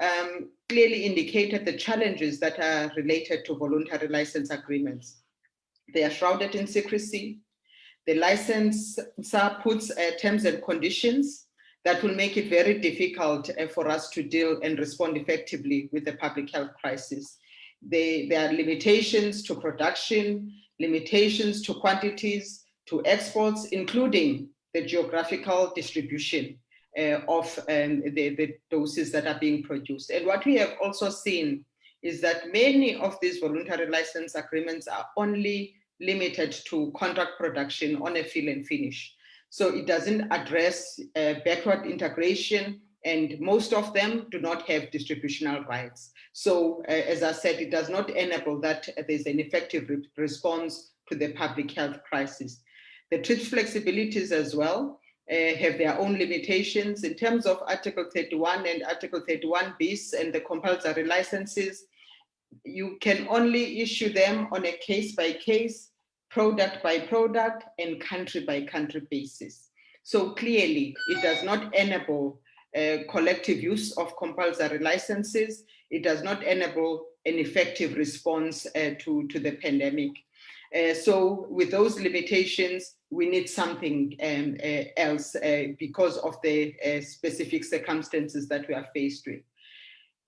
S6: clearly indicated the challenges that are related to voluntary license agreements. They are shrouded in secrecy. The licensor puts terms and conditions that will make it very difficult for us to deal and respond effectively with the public health crisis. There are limitations to production, limitations to quantities, to exports, including the geographical distribution of the doses that are being produced. And what we have also seen is that many of these voluntary license agreements are only limited to contract production on a fill and finish. So it doesn't address backward integration, and most of them do not have distributional rights. So as I said, it does not enable that there's an effective response to the public health crisis. The TRIPS flexibilities as well have their own limitations in terms of Article 31 and Article 31 bis and the compulsory licenses. You can only issue them on a case-by-case, product-by-product, and country-by-country basis. So clearly, it does not enable collective use of compulsory licenses. It does not enable an effective response to the pandemic. So with those limitations, we need something else because of the specific circumstances that we are faced with.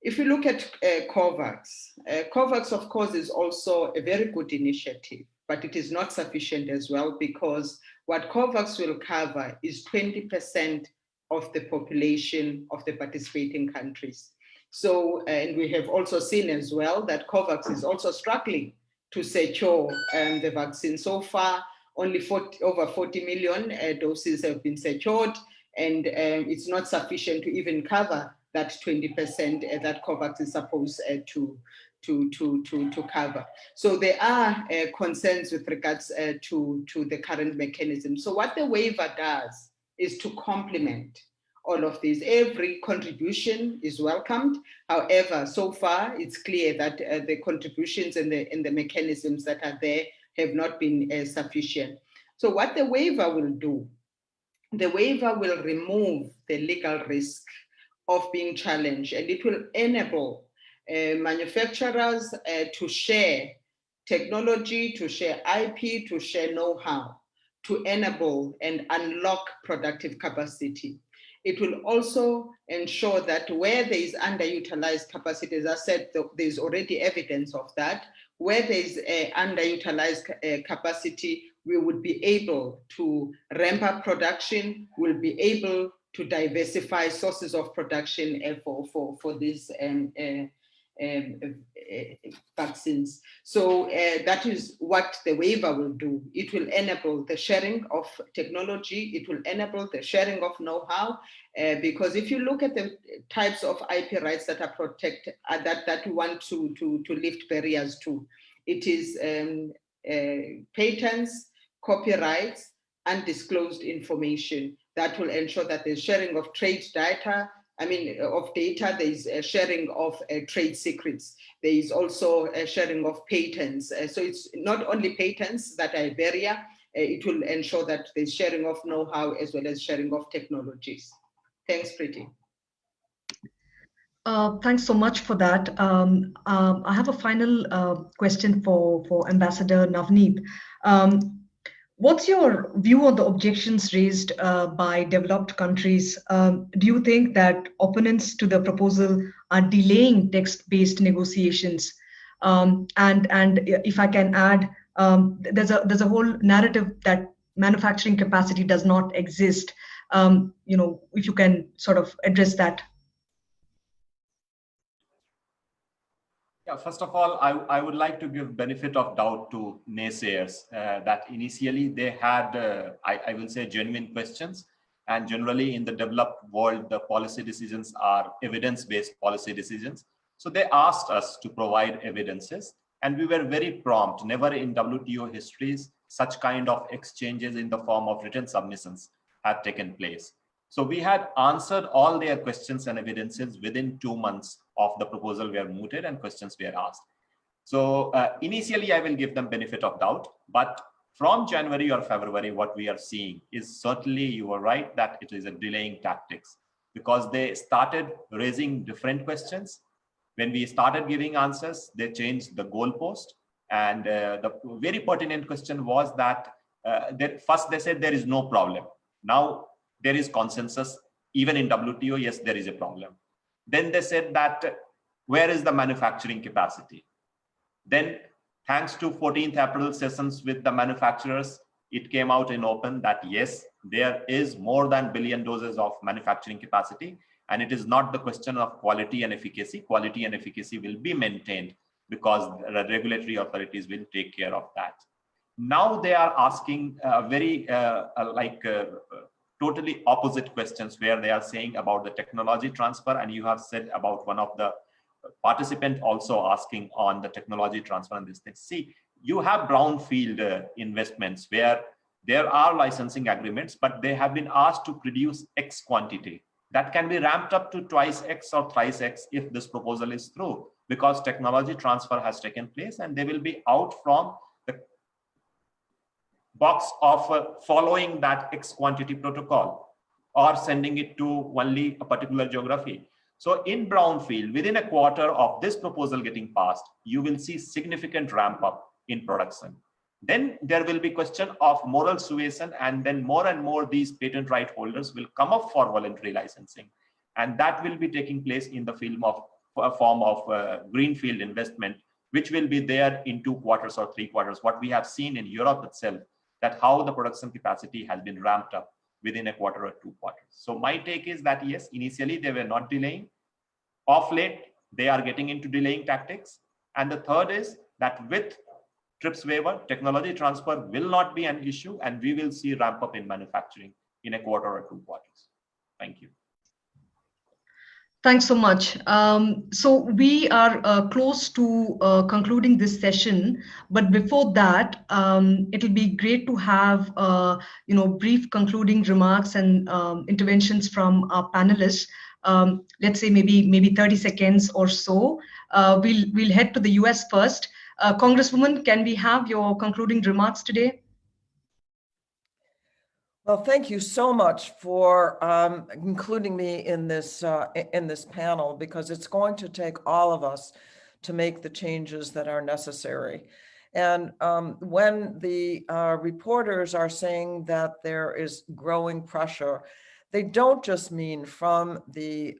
S6: If you look at COVAX, COVAX, of course, is also a very good initiative, but it is not sufficient as well, because what COVAX will cover is 20% of the population of the participating countries. So, and we have also seen as well that COVAX is also struggling to secure the vaccine. So far, only over 40 million doses have been secured, and it's not sufficient to even cover that 20% that COVAX is supposed to cover. So there are concerns with regards to the current mechanism. So what the waiver does is to complement all of this. Every contribution is welcomed. However, so far it's clear that the contributions and the mechanisms that are there have not been sufficient. So what the waiver will do, the waiver will remove the legal risk of being challenged, and it will enable manufacturers to share technology, to share IP, to share know-how, to enable and unlock productive capacity. It will also ensure that where there is underutilized capacity, as I said, there's already evidence of that, where there is underutilized capacity, we would be able to ramp up production, we'll be able to diversify sources of production for these vaccines. So that is what the waiver will do. It will enable the sharing of technology, it will enable the sharing of know-how, because if you look at the types of IP rights that are protected, that we want to lift barriers to, it is patents, copyrights, undisclosed information that will ensure that there's sharing of trade data, of data, there is a sharing of trade secrets. There is also a sharing of patents. So it's not only patents that are a barrier, it will ensure that there's sharing of know-how as well as sharing of technologies. Thanks, Preeti.
S2: Thanks so much for that. I have a final question for Ambassador Navneet. What's your view on the objections raised by developed countries? Do you think that opponents to the proposal are delaying text-based negotiations? And if I can add, there's a whole narrative that manufacturing capacity does not exist. If you can sort of address that.
S7: Yeah, first of all, I would like to give benefit of doubt to naysayers that initially they had, I will say, genuine questions. And generally in the developed world, the policy decisions are evidence-based policy decisions. So they asked us to provide evidences, and we were very prompt. Never in WTO histories such kind of exchanges in the form of written submissions had taken place. So we had answered all their questions and evidences within 2 months of the proposal were mooted and questions were asked. So initially, I will give them benefit of doubt, but from January or February, what we are seeing is certainly, you are right, that it is a delaying tactics, because they started raising different questions. When we started giving answers, they changed the goalpost. And the very pertinent question was that first they said there is no problem. Now there is consensus, even in WTO, yes, there is a problem. Then they said that where is the manufacturing capacity? Then, thanks to 14th April sessions with the manufacturers, it came out in open that yes, there is more than 1 billion doses of manufacturing capacity. And it is not the question of quality and efficacy. Quality and efficacy will be maintained because the regulatory authorities will take care of that. Now they are asking very totally opposite questions, where they are saying about the technology transfer, and you have said about one of the participant also asking on the technology transfer and this thing. See, you have brownfield investments where there are licensing agreements, but they have been asked to produce X quantity. That can be ramped up to twice X or thrice X if this proposal is through, because technology transfer has taken place and they will be out from the box of following that X quantity protocol or sending it to only a particular geography. So in brownfield, within a quarter of this proposal getting passed, you will see significant ramp up in production. Then there will be question of moral suasion, and then more and more these patent right holders will come up for voluntary licensing. And that will be taking place in the form of greenfield investment, which will be there in 2 quarters or 3 quarters. What we have seen in Europe itself, that how the production capacity has been ramped up within a quarter or 2 quarters. So my take is that yes, initially they were not delaying. Of late, they are getting into delaying tactics. And the third is that with TRIPS waiver, technology transfer will not be an issue, and we will see ramp up in manufacturing in a quarter or 2 quarters. Thank you.
S2: Thanks so much. So we are close to concluding this session, but before that, it'll be great to have brief concluding remarks and interventions from our panelists. Let's say maybe 30 seconds or so. We'll head to the US first. Congresswoman, can we have your concluding remarks today?
S5: Well, thank you so much for including me in this panel, because it's going to take all of us to make the changes that are necessary. And when the reporters are saying that there is growing pressure, they don't just mean from the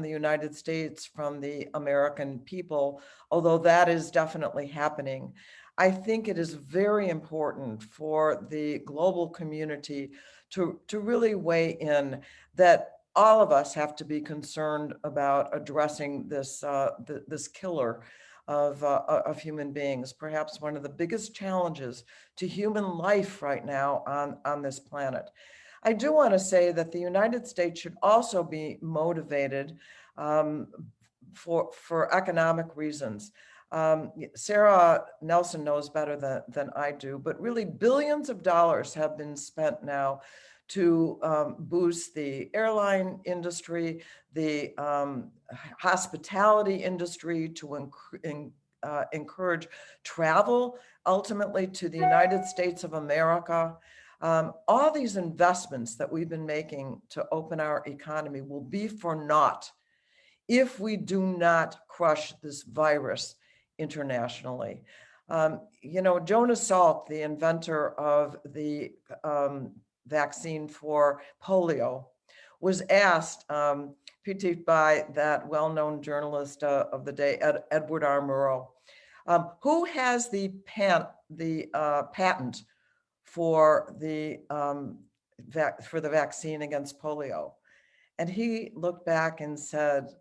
S5: United States, from the American people, although that is definitely happening. I think it is very important for the global community to really weigh in, that all of us have to be concerned about addressing this this killer of human beings, perhaps one of the biggest challenges to human life right now on this planet. I do want to say that the United States should also be motivated for economic reasons. Sarah Nelson knows better than I do, but really billions of dollars have been spent now to boost the airline industry, the hospitality industry, to encourage travel ultimately to the United States of America. All these investments that we've been making to open our economy will be for naught if we do not crush this virus internationally. Jonas Salk, the inventor of the vaccine for polio, was asked, by that well-known journalist of the day, Edward R. Murrow, who has the patent for the vaccine against polio? And he looked back and said,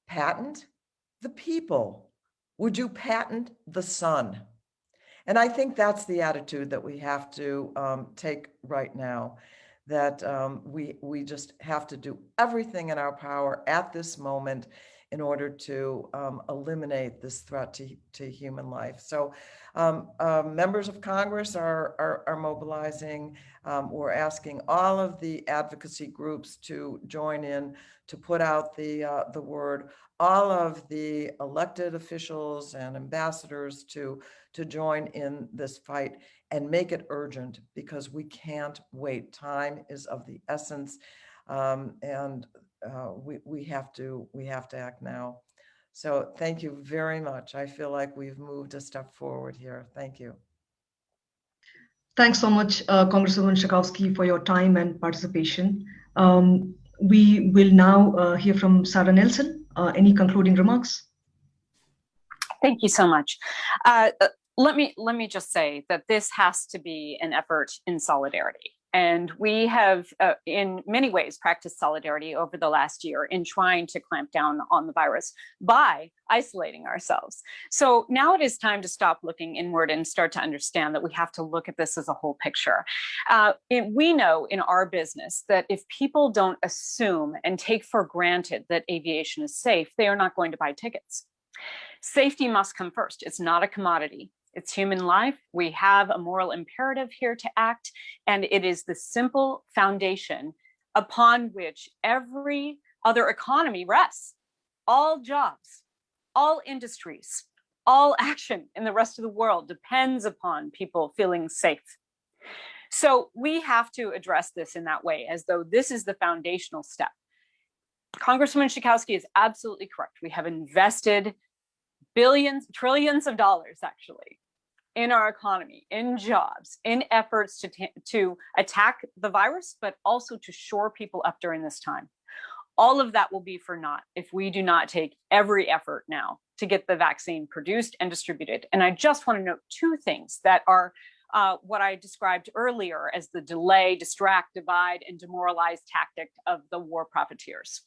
S5: patent? The people. Would you patent the sun? And I think that's the attitude that we have to take right now, that we just have to do everything in our power at this moment in order to eliminate this threat to human life. So members of Congress are mobilizing. We're asking all of the advocacy groups to join in to put out the word, all of the elected officials and ambassadors to join in this fight and make it urgent, because we can't wait. Time is of the essence, and we have to act now. So thank you very much. I feel like we've moved a step forward here. Thank you.
S2: Thanks so much, Congresswoman Schakowsky, for your time and participation. We will now hear from Sarah Nelson. Any concluding remarks?
S8: Thank you so much. Let me just say that this has to be an effort in solidarity. And we have, in many ways, practiced solidarity over the last year in trying to clamp down on the virus by isolating ourselves. So now it is time to stop looking inward and start to understand that we have to look at this as a whole picture. We know in our business that if people don't assume and take for granted that aviation is safe, they are not going to buy tickets. Safety must come first. It's not a commodity. It's human life. We have a moral imperative here to act, and it is the simple foundation upon which every other economy rests. All jobs, all industries, all action in the rest of the world depends upon people feeling safe. So we have to address this in that way, as though this is the foundational step. Congresswoman Schakowsky is absolutely correct. We have invested billions, trillions of dollars, actually, in our economy, in jobs, in efforts to attack the virus, but also to shore people up during this time. All of that will be for naught if we do not take every effort now to get the vaccine produced and distributed. And I just want to note two things that are what I described earlier as the delay, distract, divide, and demoralize tactic of the war profiteers.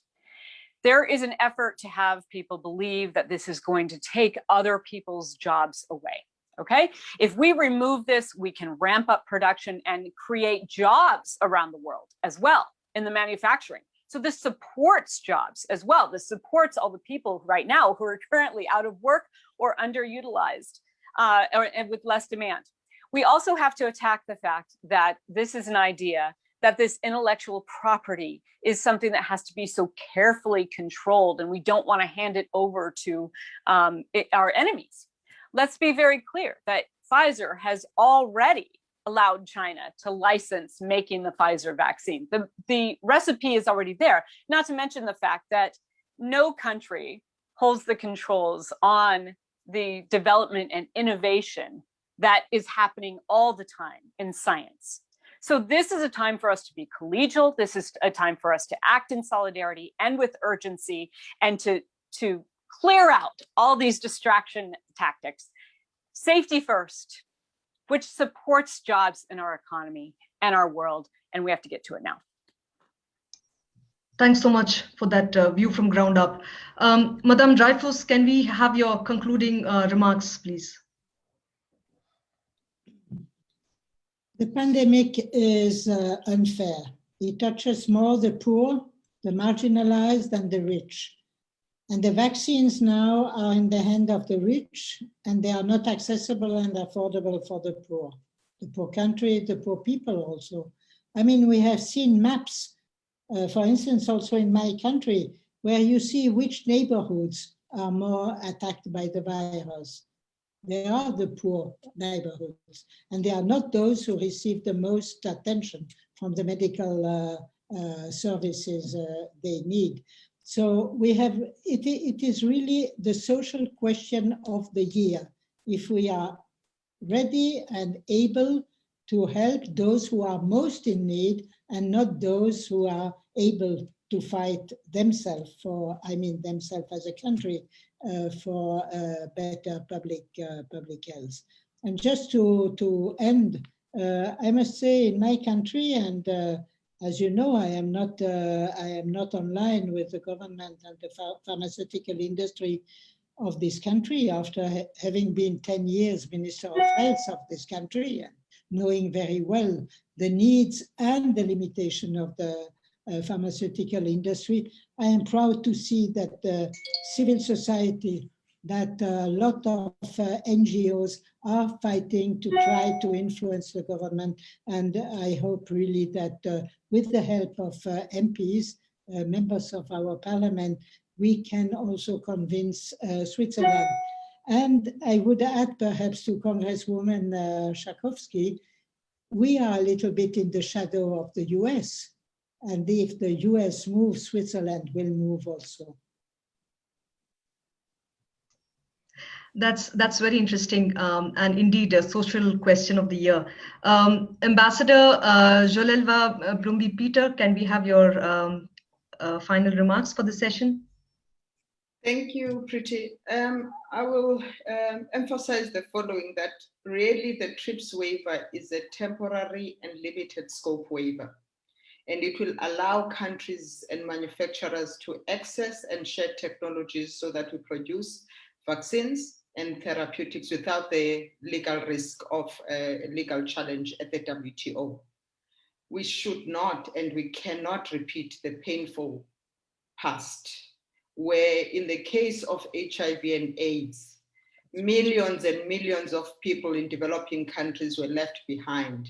S8: There is an effort to have people believe that this is going to take other people's jobs away. Okay, if we remove this, we can ramp up production and create jobs around the world as well in the manufacturing. So this supports jobs as well. This supports all the people right now who are currently out of work or underutilized and with less demand. We also have to attack the fact that this is an idea that this intellectual property is something that has to be so carefully controlled, and we don't want to hand it over to our enemies. Let's be very clear that Pfizer has already allowed China to license making the Pfizer vaccine. The recipe is already there, not to mention the fact that no country holds the controls on the development and innovation that is happening all the time in science. So this is a time for us to be collegial. This is a time for us to act in solidarity and with urgency, and to clear out all these distraction tactics. Safety first, which supports jobs in our economy and our world, and we have to get to it now.
S2: Thanks so much for that view from ground up. Madame Dreyfus, can we have your concluding remarks, please?
S3: The pandemic is unfair. It touches more the poor, the marginalized, and the rich. And the vaccines now are in the hand of the rich, and they are not accessible and affordable for the poor country, the poor people also. I mean, we have seen maps, for instance, also in my country, where you see which neighborhoods are more attacked by the virus. They are the poor neighborhoods, and they are not those who receive the most attention from the medical services they need. So we have, it is really the social question of the year. If we are ready and able to help those who are most in need and not those who are able to fight themselves for, I mean themselves as a country, for better public health. And just to end, I must say in my country, and as you know, I am not online with the government and the pharmaceutical industry, of this country after having been 10 years Minister of Health of this country and knowing very well the needs and the limitation of the pharmaceutical industry. I am proud to see that the civil society, that a lot of NGOs are fighting to try to influence the government. And I hope really that with the help of MPs, members of our parliament, we can also convince Switzerland. And I would add perhaps to Congresswoman Szakowski, we are a little bit in the shadow of the US. And if the US moves, Switzerland will move also.
S2: That's very interesting, and indeed a social question of the year. Ambassador Jolelva Brumby-Peter, can we have your final remarks for the session?
S6: Thank you, Priti. I will emphasize the following, that really the TRIPS waiver is a temporary and limited scope waiver, and it will allow countries and manufacturers to access and share technologies so that we produce vaccines and therapeutics without the legal risk of a legal challenge at the WTO. We should not and we cannot repeat the painful past, where in the case of HIV and AIDS, millions and millions of people in developing countries were left behind,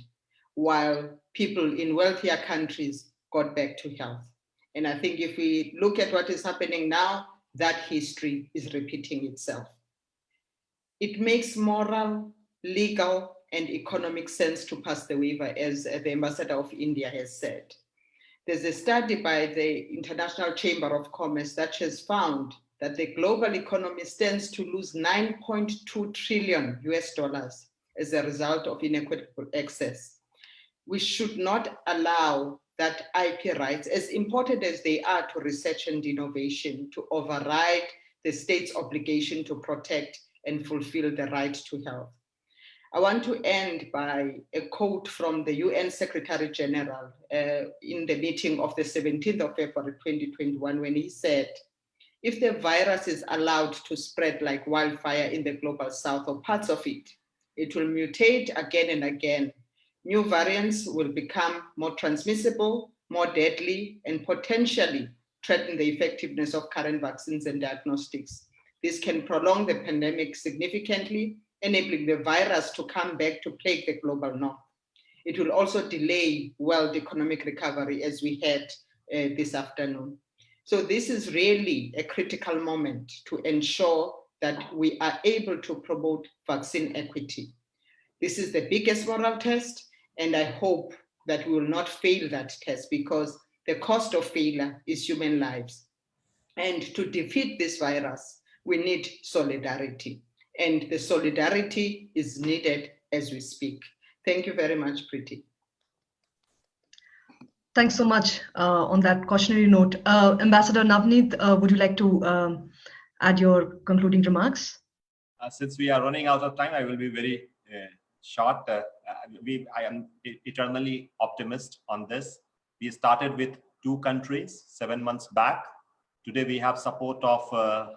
S6: while people in wealthier countries got back to health. And I think if we look at what is happening now, that history is repeating itself. It makes moral, legal, and economic sense to pass the waiver, as the Ambassador of India has said. There's a study by the International Chamber of Commerce that has found that the global economy stands to lose $9.2 trillion as a result of inequitable access. We should not allow that IP rights, as important as they are to research and innovation, to override the state's obligation to protect and fulfill the right to health. I want to end by a quote from the UN Secretary General in the meeting of the 17th of February 2021, when he said, if the virus is allowed to spread like wildfire in the global south or parts of it, it will mutate again and again. New variants will become more transmissible, more deadly, and potentially threaten the effectiveness of current vaccines and diagnostics. This can prolong the pandemic significantly, enabling the virus to come back to plague the global north. It will also delay world economic recovery, as we had this afternoon. So this is really a critical moment to ensure that we are able to promote vaccine equity. This is the biggest moral test, and I hope that we will not fail that test, because the cost of failure is human lives. And to defeat this virus, we need solidarity. And the solidarity is needed as we speak. Thank you very much, Priti.
S2: Thanks so much on that cautionary note. Ambassador Navneet, would you like to add your concluding remarks?
S7: Since we are running out of time, I will be very short. I am eternally optimist on this. We started with 2 countries 7 months back. Today we have support of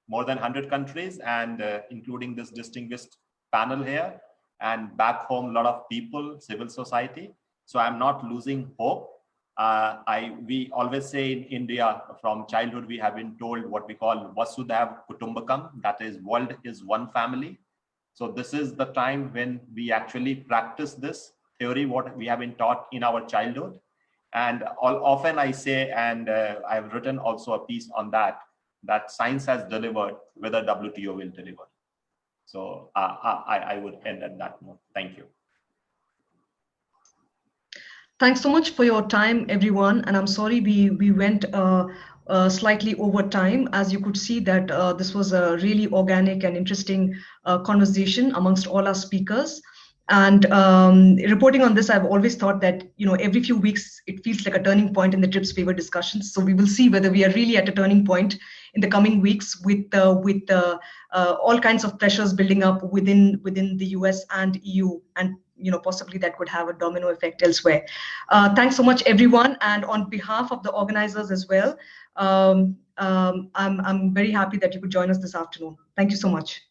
S7: more than 100 countries, and including this distinguished panel here, and back home a lot of people, civil society. So I'm not losing hope. We always say in India, from childhood, we have been told what we call Vasudhaiva Kutumbakam, that is, world is one family. So this is the time when we actually practice this theory, what we have been taught in our childhood. And often I say, and I've written also a piece on that science has delivered, whether WTO will deliver. So I would end at that note. Thank you.
S2: Thanks so much for your time, everyone. And I'm sorry we went slightly over time. As you could see that this was a really organic and interesting conversation amongst all our speakers. And reporting on this, I've always thought that, every few weeks, it feels like a turning point in the TRIPS waiver discussions. So we will see whether we are really at a turning point in the coming weeks with all kinds of pressures building up within the US and EU, and possibly that could have a domino effect elsewhere. Thanks so much, everyone. And on behalf of the organizers as well, I'm very happy that you could join us this afternoon. Thank you so much.